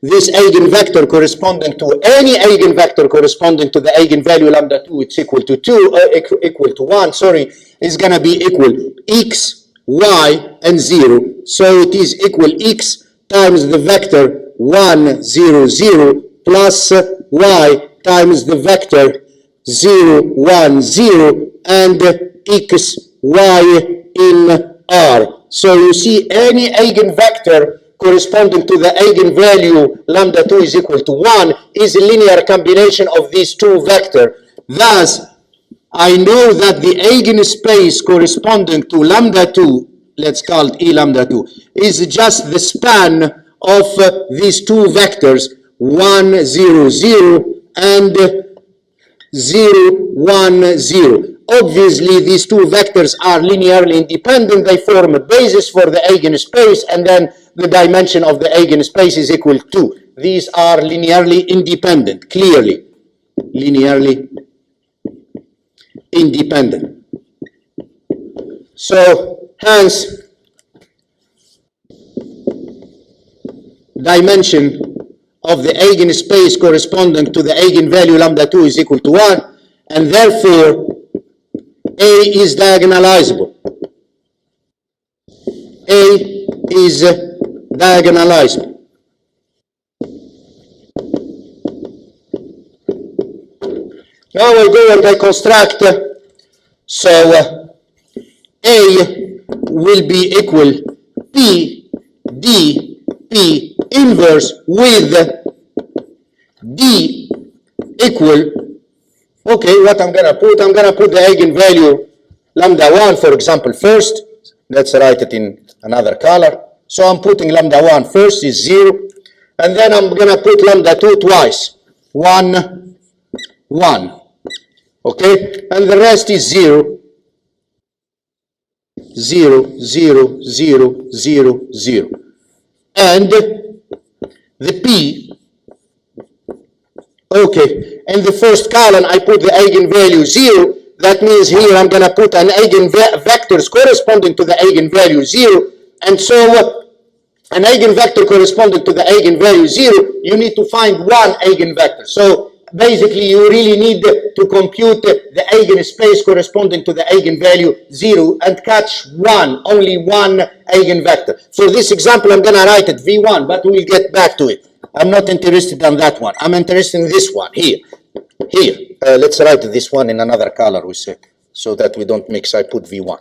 Speaker 1: this eigenvector corresponding to any eigenvector corresponding to the eigenvalue lambda 2, it's equal to 2, equal to 1, sorry, is going to be equal x, y, and 0. So it is equal x times the vector 1, 0, 0 plus y times the vector 0, 1, 0 and x, y in R. So you see any eigenvector corresponding to the eigenvalue lambda 2 is equal to 1 is a linear combination of these two vectors. Thus, I know that the eigenspace corresponding to lambda 2, let's call it E lambda 2, is just the span of these two vectors 1, 0, 0 and 0, 1, 0. Obviously, these two vectors are linearly independent. They form a basis for the eigenspace, and then the dimension of the eigenspace is equal to. These are linearly independent, clearly. Linearly independent. So, hence, dimension of the eigenspace corresponding to the eigenvalue lambda 2 is equal to 1, and therefore, A is diagonalizable. A is diagonalizable. Now I go and I construct, so A will be equal P, D, P inverse with D equal, okay, what I'm going to put the eigenvalue lambda 1, for example, first. Let's write it in another color. So I'm putting lambda 1 first is 0, and then I'm going to put lambda 2 twice. 1, 1. Okay? And the rest is 0, 0, 0, 0, 0, 0. And the P, okay, in the first column I put the eigenvalue 0. That means here I'm going to put an eigenvectors corresponding to the eigenvalue 0. And so an eigenvector corresponding to the eigenvalue 0, you need to find one eigenvector. So basically you really need to compute the eigenspace corresponding to the eigenvalue 0 and catch only one eigenvector. For this example I'm going to write it V1, but we'll get back to it. I'm not interested in that one. I'm interested in this one here. Here, let's write this one in another color, we say, so that we don't mix. I put V1.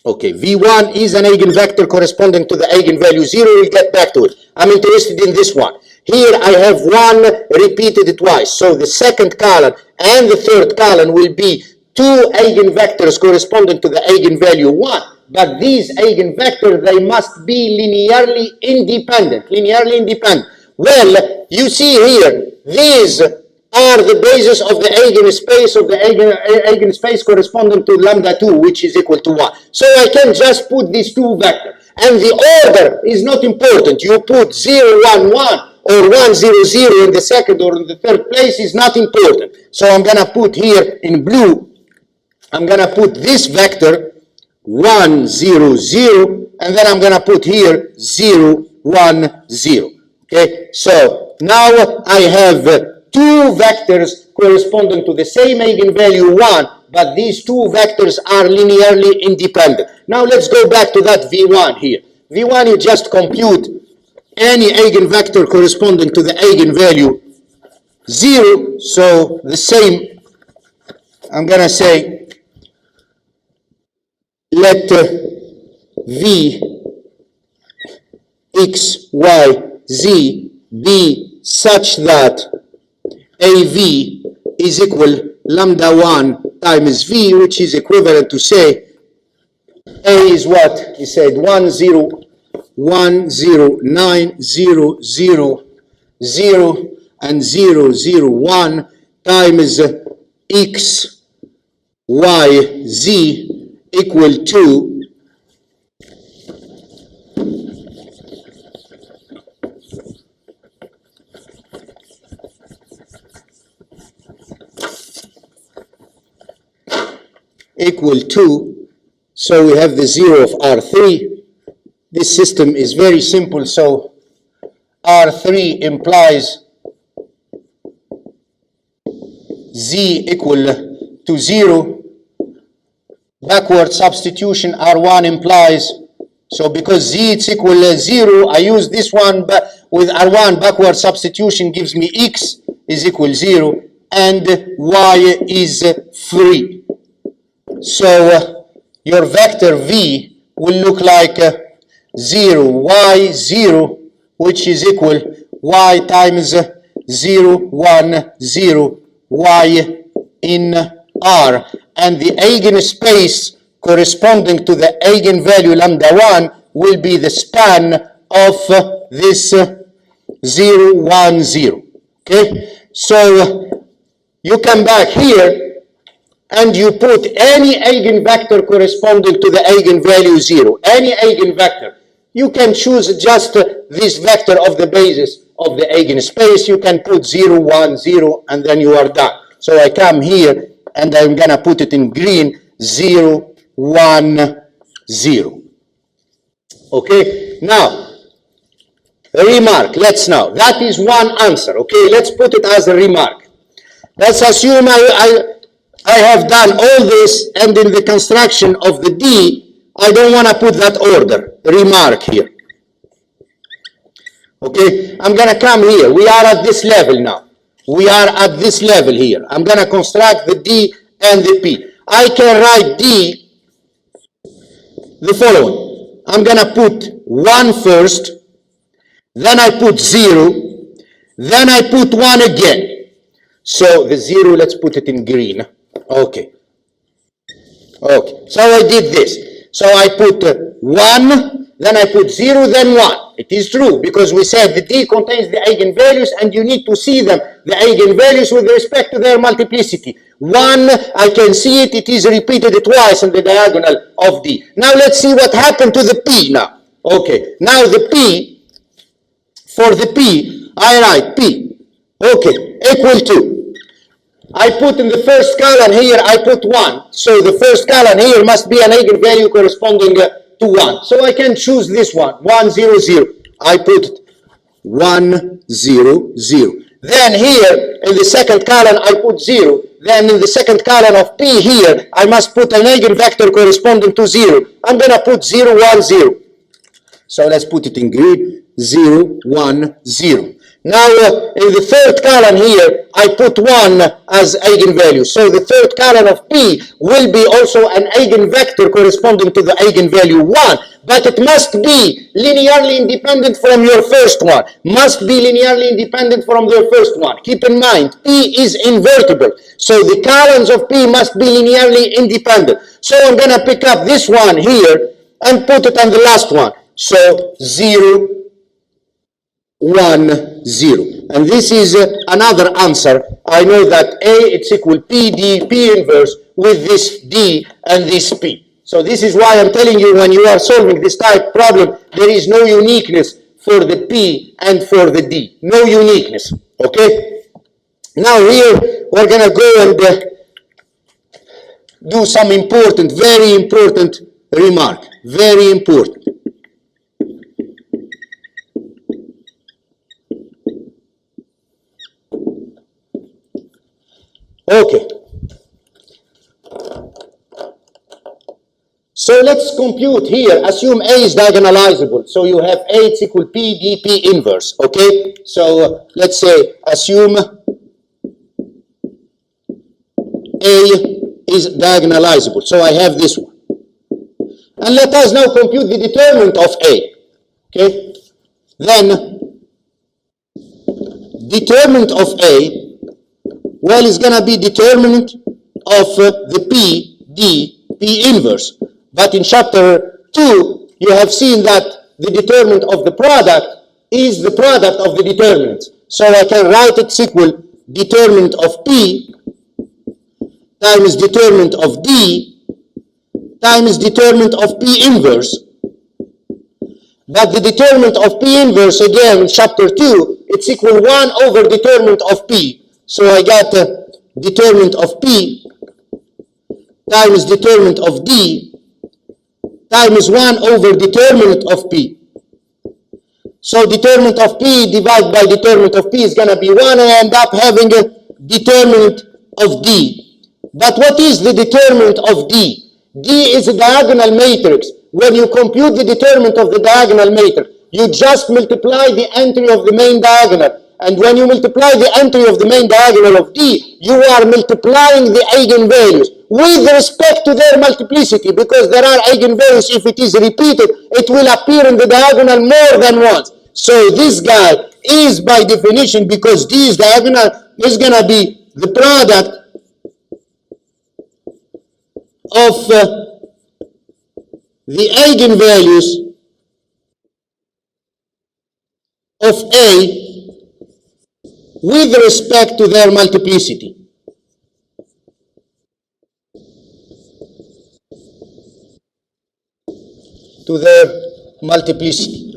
Speaker 1: Okay, V1 is an eigenvector corresponding to the eigenvalue 0. We'll get back to it. I'm interested in this one. Here I have 1 repeated twice. So the second column and the third column will be two eigenvectors corresponding to the eigenvalue 1. But these eigenvectors, they must be linearly independent. Linearly independent. Well, you see here, these are the basis of the eigenspace eigenspace corresponding to lambda 2, which is equal to 1. So I can just put these two vectors. And the order is not important. You put 0, 1, 1 or 1, 0, 0 in the second or in the third place is not important. So I'm going to put here in blue, I'm going to put this vector 1, 0, 0 and then I'm going to put here 0, 1, 0. Okay, so now I have two vectors corresponding to the same eigenvalue 1, but these two vectors are linearly independent. Now let's go back to that V1 here. V1, you just compute any eigenvector corresponding to the eigenvalue 0, so the same, I'm going to say, let V, X, Y, Z be such that AV is equal lambda 1 times V, which is equivalent to, say, A is what? He said 1, 0, 1, 0, 9, 0, 0, 0, and 0, 0, 1 times X, Y, Z equal to so we have the 0 of R3. This system is very simple, so R3 implies Z equal to 0. Backward substitution, R1 implies, so because Z is equal to 0, I use this one, but with R1 backward substitution gives me X is equal to 0 and Y is 3. So your vector V will look like 0, Y, 0, which is equal Y times 0, 1, 0, Y in R. And the Eigen space corresponding to the eigenvalue lambda 1 will be the span of this 0, 1, 0. Okay? So you come back here and you put any eigenvector corresponding to the eigenvalue 0, any eigenvector. You can choose just this vector of the basis of the eigenspace. You can put 0, 1, 0, and then you are done. So I come here, and I'm going to put it in green, 0, 1, 0. Okay, now, a remark, let's now. That is one answer, okay? Let's put it as a remark. Let's assume I have done all this, and in the construction of the D, I don't want to put that order, remark here. Okay, I'm going to come here. We are at this level now. We are at this level here. I'm going to construct the D and the P. I can write D the following. I'm going to put 1 first, then I put 0, then I put 1 again. So the 0, let's put it in green. Okay. Okay, so I did this. So I put 1, then I put 0, then 1. It is true, because we said the D contains the eigenvalues, and you need to see them, the eigenvalues with respect to their multiplicity. 1, I can see it, it is repeated twice in the diagonal of D. Now let's see what happened to the P now. Okay, now the P, for the P, I write P, okay, equal to, I put in the first column here, I put 1. So the first column here must be an eigenvalue corresponding to 1. So I can choose this one, 1, 0, 0. I put 1, 0, 0. Then here, in the second column, I put 0. Then in the second column of P here, I must put an eigenvector corresponding to 0. I'm going to put 0, 1, 0. So let's put it in green, 0, 1, 0. Now, in the third column here, I put 1 as eigenvalue. So the third column of P will be also an eigenvector corresponding to the eigenvalue 1. But it must be linearly independent from your first one. Must be linearly independent from the first one. Keep in mind, P is invertible. So the columns of P must be linearly independent. So I'm going to pick up this one here and put it on the last one. So 0, 1, 0. And this is another answer. I know that A, it's equal P, D, P inverse with this D and this P. So this is why I'm telling you, when you are solving this type problem, there is no uniqueness for the P and for the D. No uniqueness, okay? Now here, we're going to go and do some important, very important remark. Very important. Okay. So let's compute here. Assume A is diagonalizable. So you have A is equal P D P inverse. Okay. So let's say assume A is diagonalizable. So I have this one. And let us now compute the determinant of A. Okay. Then determinant of A, well, is going to be determinant of the P D P inverse. But in chapter 2, you have seen that the determinant of the product is the product of the determinants. So I can write it equal determinant of P times determinant of D times determinant of P inverse. But the determinant of P inverse, again, in chapter 2, it's equal 1 over determinant of P. So I got determinant of P times determinant of D times 1 over determinant of P. So determinant of P divided by determinant of P is going to be 1, and I end up having a determinant of D. But what is the determinant of D? D is a diagonal matrix. When you compute the determinant of the diagonal matrix, you just multiply the entry of the main diagonal. And when you multiply the entry of the main diagonal of D, you are multiplying the eigenvalues with respect to their multiplicity, because there are eigenvalues, if it is repeated, it will appear in the diagonal more than once. So this guy is, by definition, because D is diagonal, is going to be the product of the eigenvalues of A with respect to their multiplicity. To their multiplicity.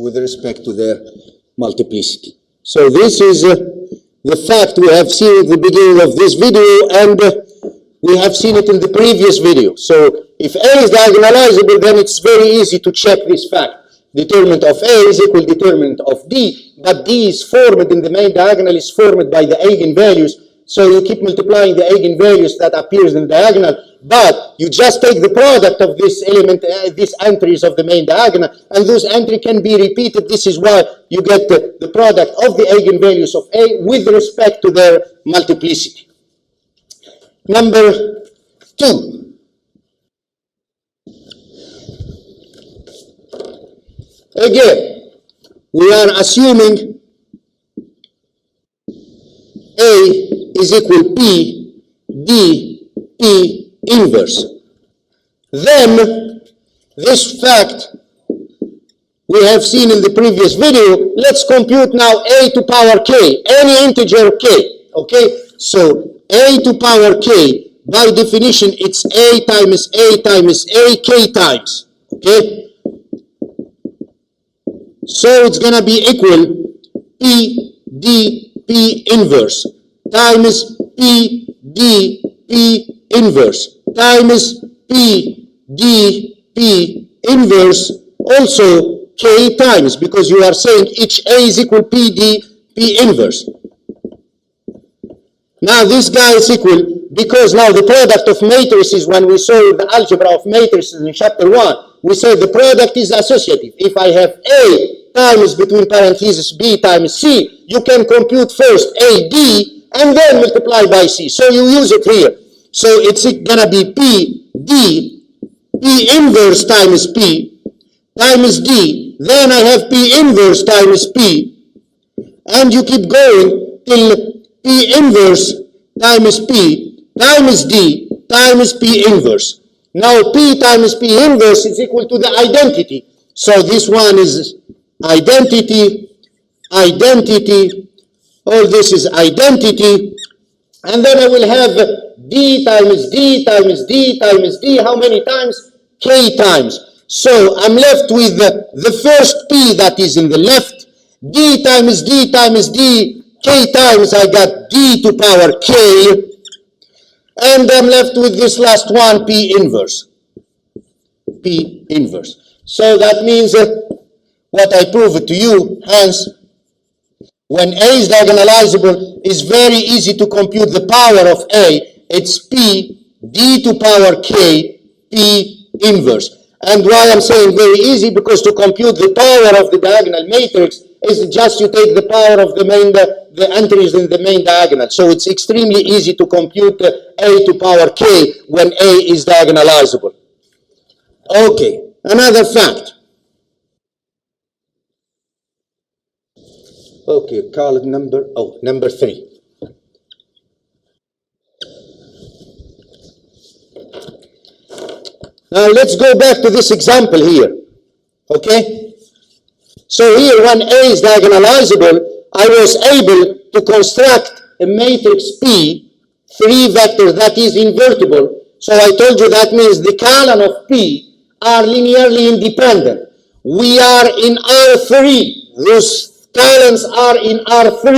Speaker 1: With respect to their multiplicity. So this is the fact we have seen at the beginning of this video, and we have seen it in the previous video. So if A is diagonalizable, then it's very easy to check this fact. Determinant of A is equal determinant of D, but D is formed in the main diagonal, is formed by the eigenvalues. So you keep multiplying the eigenvalues that appears in the diagonal, but you just take the product of this element, these entries of the main diagonal, and those entries can be repeated. This is why you get the product of the eigenvalues of A with respect to their multiplicity. Number 2. Again, we are assuming A is equal P D P inverse. Then this fact we have seen in the previous video. Let's compute now A to power K, any integer K. Okay, so A to power K, by definition, it's A times A times A, K times. Okay, so it's gonna be equal P D P inverse times P D P inverse times P D P inverse, also K times, because you are saying each A is equal P D P inverse. Now this guy is equal, because now the product of matrices, when we saw the algebra of matrices in chapter 1, we said the product is associative. If I have A times between parentheses B times C, you can compute first AD and then multiply by C. So you use it here. So it's gonna be P D P inverse times P times D. Then I have P inverse times P, and you keep going till P inverse times P times D times P inverse. Now P times P inverse is equal to the identity. So this one is identity, identity, all this is identity, and then I will have D times D times D times D, how many times? K times.
Speaker 2: So I'm left with the first P that is in the left, D times D times D, K times I got D to power K, and I'm left with this last one, P inverse. P inverse. So that means what I proved to you, hence, when A is diagonalizable, it's very easy to compute the power of A. It's P, D to power K, P inverse. And why I'm saying very easy, because to compute the power of the diagonal matrix is just you take the power of the entries in the main diagonal. So it's extremely easy to compute A to power K when A is diagonalizable. Okay, another fact. Okay, call it number 3. Now let's go back to this example here, okay? So here, when A is diagonalizable, I was able to construct a matrix P, 3 vectors that is invertible. So I told you that means the column of P are linearly independent. We are in R3. Those columns are in R3.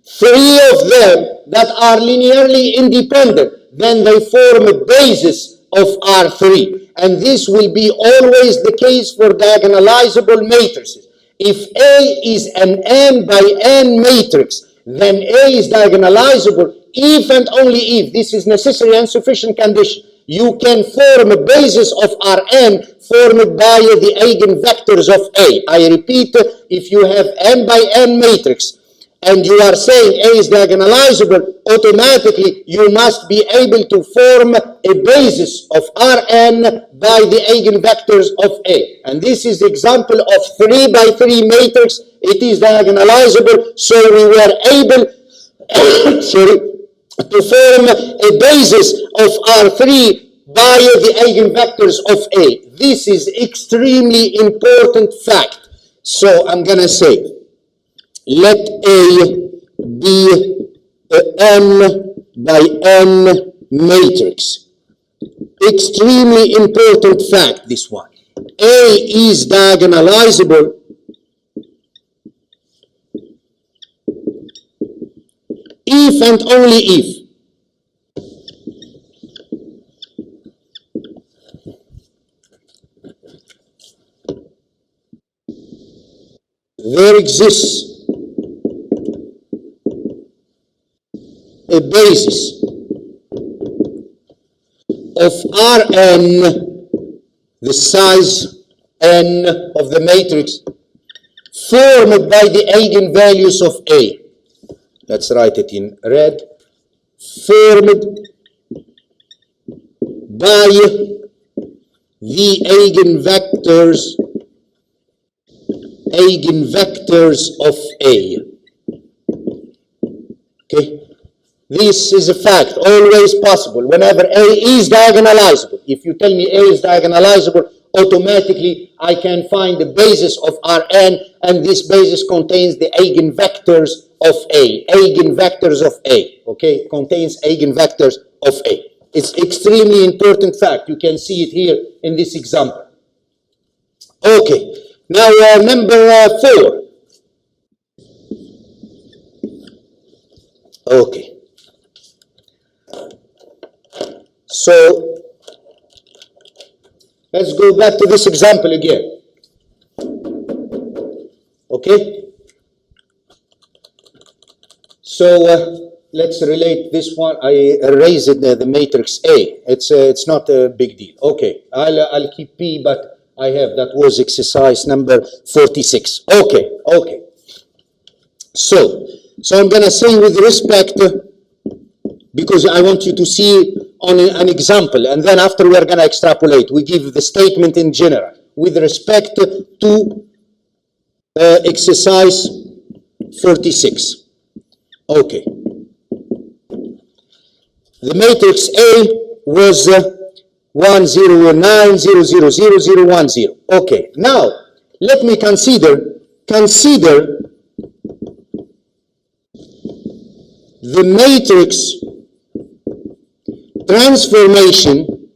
Speaker 2: 3 of them that are linearly independent. Then they form a basis of R3. And this will be always the case for diagonalizable matrices. If A is an n by n matrix, then A is diagonalizable if and only if, this is necessary and sufficient condition, you can form a basis of Rn formed by the eigenvectors of A. I repeat, if you have n by n matrix, and you are saying A is diagonalizable, automatically you must be able to form a basis of Rn by the eigenvectors of A. And this is the example of 3 by 3 matrix. It is diagonalizable, so we were able to form a basis of R3 by the eigenvectors of A. This is extremely important fact. So I'm going to say, let A be a n by n matrix. Extremely important fact, this one. A is diagonalizable if and only if there exists a basis of Rn, the size n of the matrix, formed by the eigenvalues of A. Let's write it in red. Formed by the eigenvectors of A. Okay? This is a fact, always possible, whenever A is diagonalizable. If you tell me A is diagonalizable, automatically I can find the basis of Rn, and this basis contains the eigenvectors of A. Eigenvectors of A, okay? Contains eigenvectors of A. It's extremely important fact. You can see it here in this example. Okay, now number 4. Okay. So, let's go back to this example again. Okay? So, let's relate this one. I erased the matrix A. It's not a big deal. Okay, I'll keep P, but I have, that was exercise number 46. Okay. So I'm going to say with respect, because I want you to see on an example, and then after we are going to extrapolate. We give the statement in general with respect to exercise 46. Okay. The matrix A was 1, 0, 9, 0, 0, 0, 0, 1, 0. Okay. Now, let me consider the matrix transformation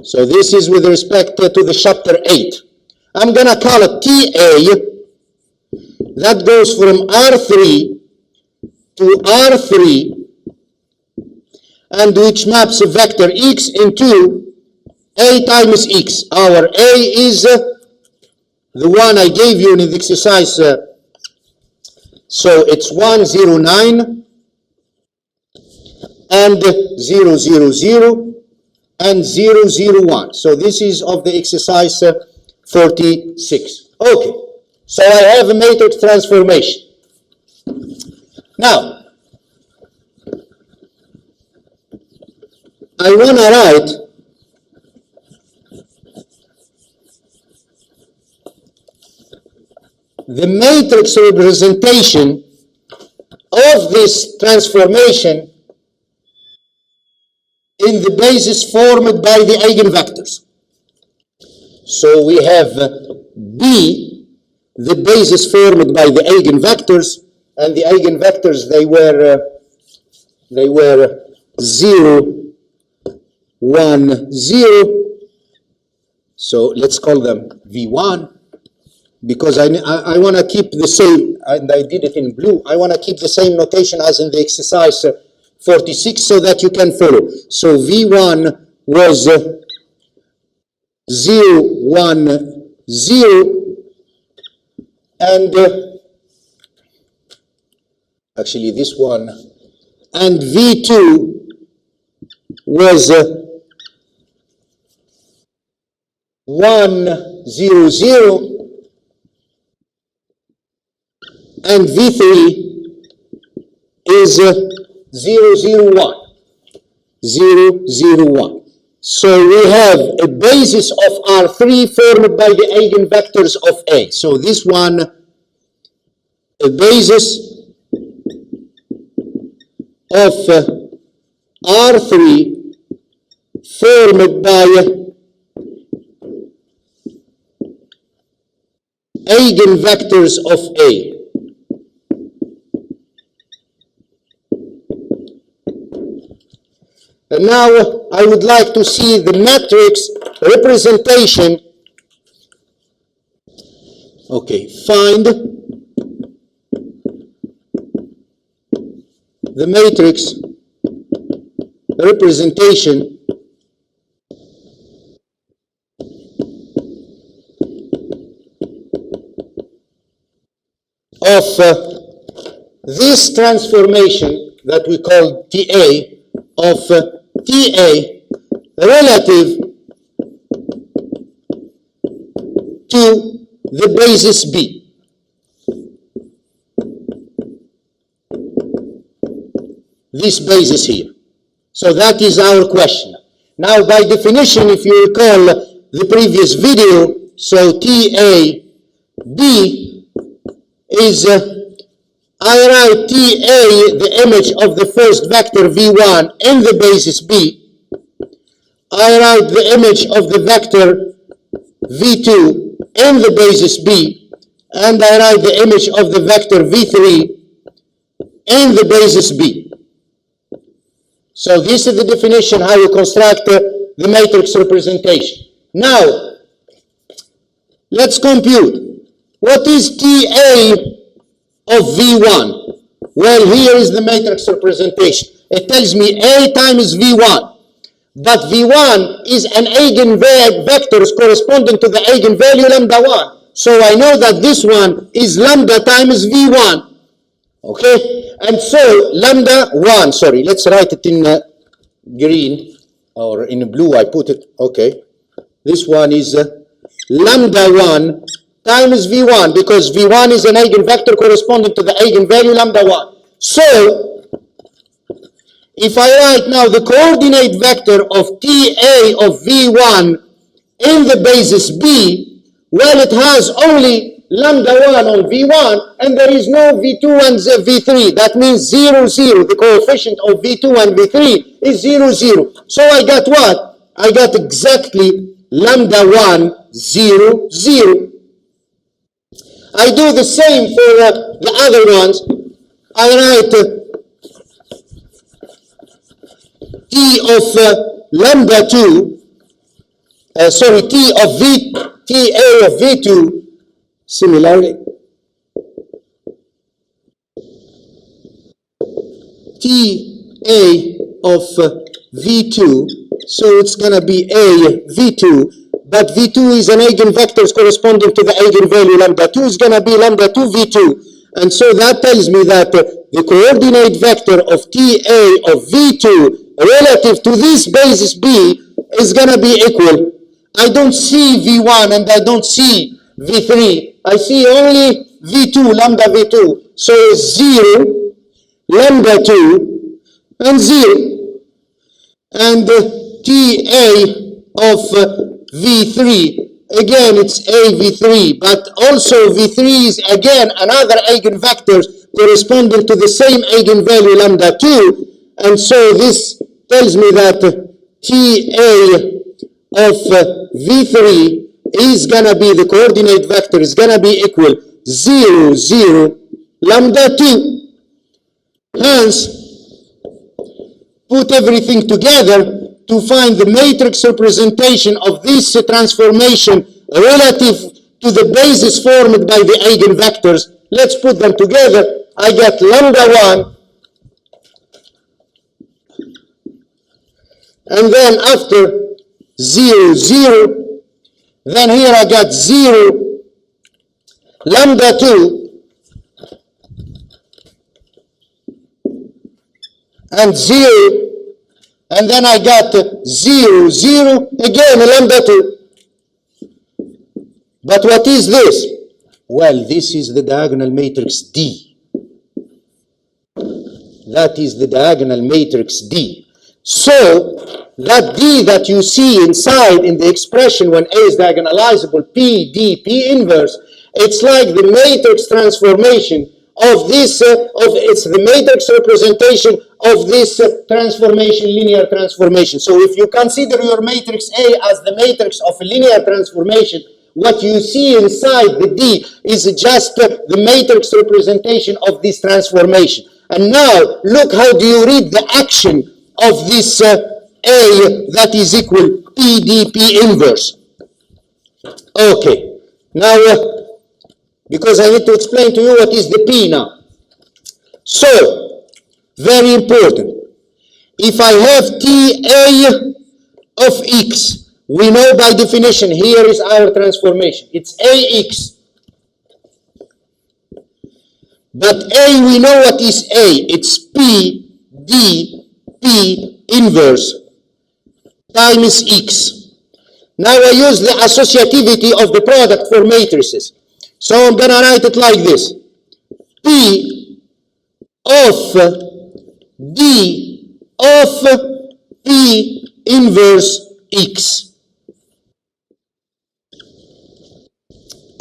Speaker 2: So this is with respect to the chapter 8. I'm going to call it TA. That goes from R3 to R3, and which maps a vector x into A times x. Our A is the one I gave you in the exercise. So it's 1, 0, 9, and 0, 0, 0, and 0, 0, 1. So this is of the exercise 46. Okay, so I have a matrix transformation. Now, I want to write the matrix representation of this transformation in the basis formed by the eigenvectors. So we have B, the basis formed by the eigenvectors, and the eigenvectors, they were 0, 1, 0. So let's call them V1, because I want to keep the same, and I did it in blue, I want to keep the same notation as in the exercise 46 so that you can follow. So V1 was 0, 1, 0, and actually this one, and V2 was 1, 0, 0, and V3 is 0, 0, 1. 0, 0, 1. So we have a basis of R3 formed by the eigenvectors of A. So this one, a basis of R3 formed by eigenvectors of A. And now I would like to see the matrix representation. Okay, find the matrix representation of this transformation that we call TA, of TA relative to the basis B. This basis here. So that is our question. Now, by definition, if you recall the previous video, so TA B is I write TA, the image of the first vector V1 in the basis B. I write the image of the vector V2 in the basis B. And I write the image of the vector V3 in the basis B. So this is the definition how you construct the matrix representation. Now, let's compute. What is TA of V1? Well, here is the matrix representation. It tells me A times V1. But V1 is an eigenvector corresponding to the eigenvalue lambda 1. So I know that this one is lambda times V1. Okay? And so lambda 1, sorry, let's write it in green, or in blue I put it, okay. This one is lambda 1 times V1, because V1 is an eigenvector corresponding to the eigenvalue lambda 1. So, if I write now the coordinate vector of TA of V1 in the basis B, well, it has only lambda 1 on V1, and there is no V2 and V3. That means 0, 0. The coefficient of V2 and V3 is 0, 0. So I got what? I got exactly lambda 1, 0, 0. I do the same for the other ones. I write T of lambda 2 T of V, TA of V2, similarly, TA of V2, so it's going to be A V2, but V2 is an eigenvector corresponding to the eigenvalue lambda 2 is going to be lambda 2 V2, and so that tells me that the coordinate vector of TA of V2 relative to this basis B is going to be equal. I don't see V1 and I don't see V3. I see only V2, lambda V2. So 0, lambda 2, and 0. And TA of V3, again it's A V3, but also V3 is again another eigenvector corresponding to the same eigenvalue lambda 2. And so this tells me that TA of V3 is going to be, the coordinate vector is going to be equal 0, 0, lambda 2. Hence, put everything together to find the matrix representation of this transformation relative to the basis formed by the eigenvectors. Let's put them together. I get lambda 1, and then after 0, 0, then here I got 0, lambda 2, and 0, and then I got 0, 0, again lambda 2. But what is this? Well, this is the diagonal matrix D. That is the diagonal matrix D. So, that D that you see inside in the expression when A is diagonalizable, P, D, P inverse, it's like the matrix transformation of this, it's the matrix representation of this transformation, linear transformation. So if you consider your matrix A as the matrix of a linear transformation, what you see inside the D is just the matrix representation of this transformation. And now, look how do you read the action of this A that is equal PDP inverse. Okay, now because I need to explain to you what is the P now. So, very important. If I have TA of X, we know by definition, here is our transformation. It's AX. But A, we know what is A. It's P, D, P inverse times X. Now I use the associativity of the product for matrices. So I'm going to write it like this. P of D of P inverse X.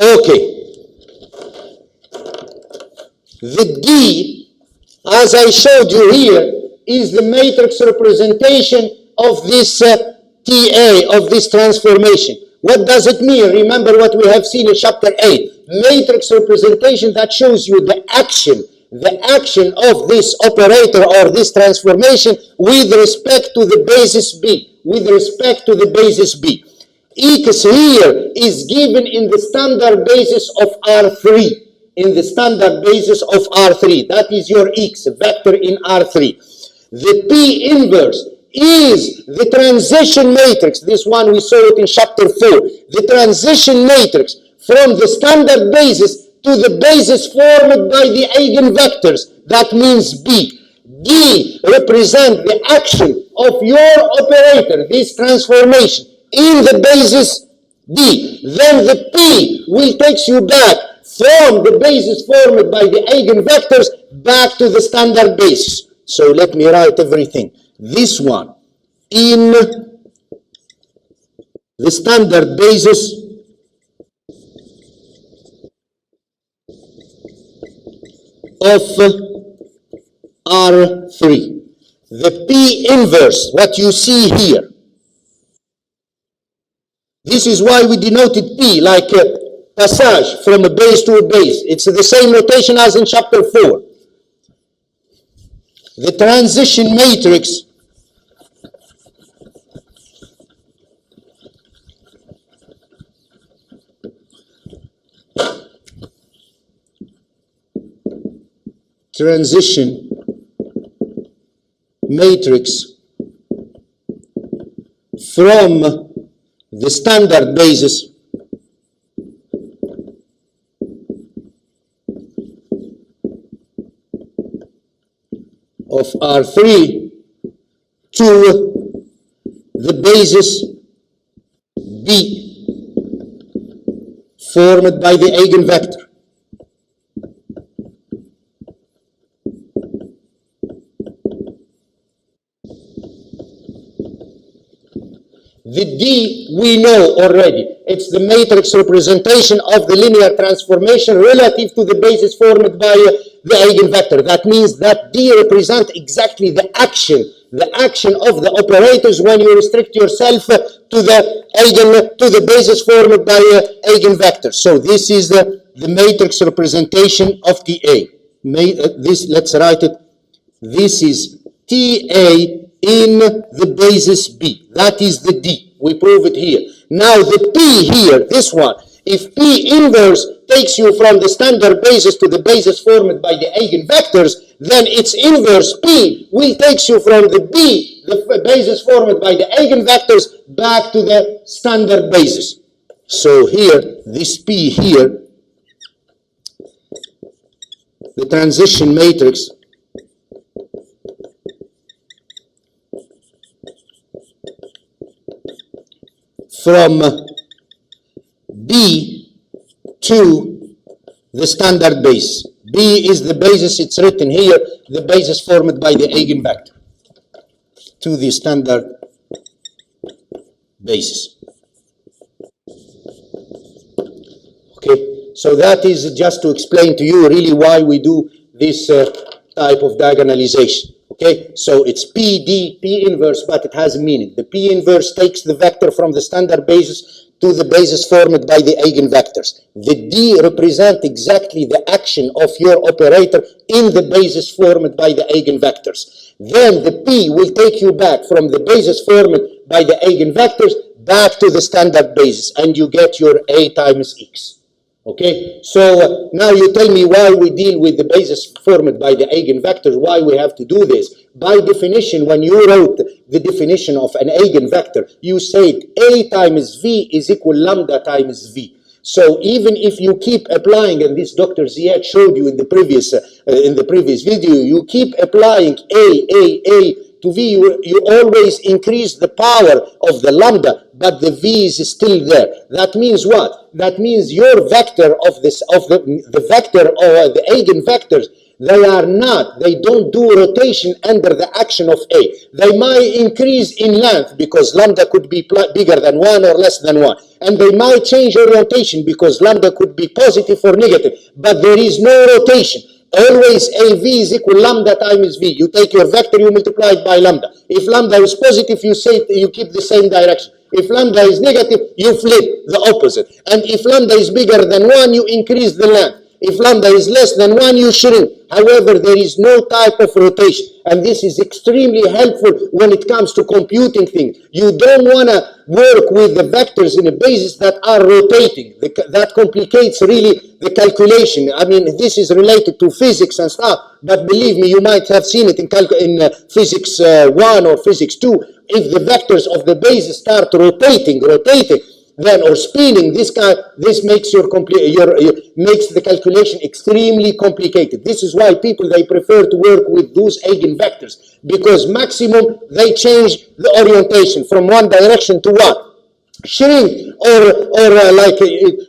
Speaker 2: Okay. The D, as I showed you here, is the matrix representation of this TA, of this transformation. What does it mean? Remember what we have seen in chapter 8. Matrix representation that shows you the action of this operator or this transformation with respect to the basis B, with respect to the basis B. X here is given in the standard basis of R3. In the standard basis of R3. That is your X, vector in R3. The P inverse is the transition matrix. This one we saw it in chapter 4. The transition matrix from the standard basis to the basis formed by the eigenvectors. That means B. D represents the action of your operator, this transformation, in the basis D. Then the P will take you back from the basis formed by the eigenvectors back to the standard basis. So let me write everything. This one in the standard basis of R3. The P inverse, what you see here. This is why we denoted P like passage from a base to a base. It's the same notation as in chapter 4. The transition matrix transition matrix from the standard basis of R3 to the basis B formed by the eigenvector. The D we know already. It's the matrix representation of the linear transformation relative to the basis formed by the eigenvector. That means that D represents exactly the action of the operators when you restrict yourself to the basis formed by eigenvector. So this is the matrix representation of TA. Let's write it. This is TA in the basis B. That is the D. We prove it here. Now the P here, this one, if P inverse takes you from the standard basis to the basis formed by the eigenvectors, then its inverse P will take you from the B, the basis formed by the eigenvectors, back to the standard basis. So here, this P here, the transition matrix from B to the standard base. B is the basis, it's written here, the basis formed by the eigenvector to the standard basis. Okay, so that is just to explain to you really why we do this type of diagonalization. Okay, so it's PD, P inverse, but it has a meaning. The P inverse takes the vector from the standard basis to the basis formed by the eigenvectors. The D represents exactly the action of your operator in the basis formed by the eigenvectors. Then the P will take you back from the basis formed by the eigenvectors back to the standard basis, and you get your A times X. Okay, so now you tell me why we deal with the basis formed by the eigenvectors, why we have to do this. By definition, when you wrote the definition of an eigenvector, you said A times V is equal lambda times V. So even if you keep applying, and this Dr. Ziad showed you in the previous video, you keep applying A to V, you always increase the power of the lambda, but the V is still there. That means what? That means your vector of the vector or the eigenvectors, they don't do rotation under the action of A. They might increase in length because lambda could be bigger than 1 or less than 1. And they might change orientation because lambda could be positive or negative. But there is no rotation. Always AV is equal lambda times V. You take your vector, you multiply it by lambda. If lambda is positive, you keep the same direction. If lambda is negative, you flip the opposite. And if lambda is bigger than 1, you increase the length. If lambda is less than 1, you shrink. However, there is no type of rotation. And this is extremely helpful when it comes to computing things. You don't want to work with the vectors in a basis that are rotating. That complicates really the calculation. I mean, this is related to physics and stuff, but believe me, you might have seen it in physics 1 or physics 2. If the vectors of the basis start rotating, then or spinning, this makes makes the calculation extremely complicated. This is why people, they prefer to work with those eigenvectors, because maximum they change the orientation from one direction to one. Shrink like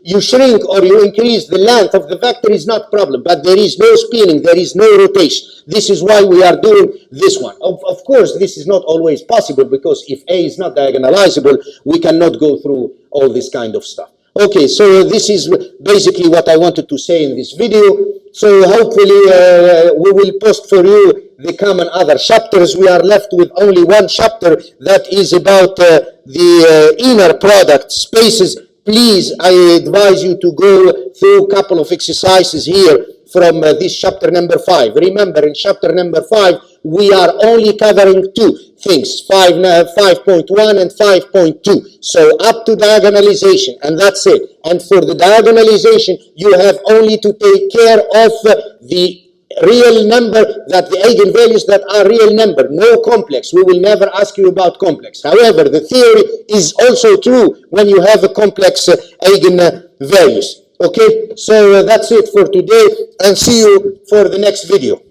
Speaker 2: you shrink or you increase the length of the vector is not problem, but there is no spinning, there is no rotation. This is why we are doing this one. Of course, this is not always possible, because if A is not diagonalizable, we cannot go through all this kind of stuff. Okay, so this is basically what I wanted to say in this video. So hopefully we will post for you the common other chapters. We are left with only one chapter that is about the inner product spaces. Please, I advise you to go through a couple of exercises here from this chapter number 5. Remember, in chapter number 5, we are only covering two things, 5.1 and 5.2. So up to diagonalization, and that's it. And for the diagonalization, you have only to take care of the real number, that the eigenvalues that are real number, no complex. We will never ask you about complex. However, the theory is also true when you have a complex eigenvalues. Okay, so that's it for today, and see you for the next video.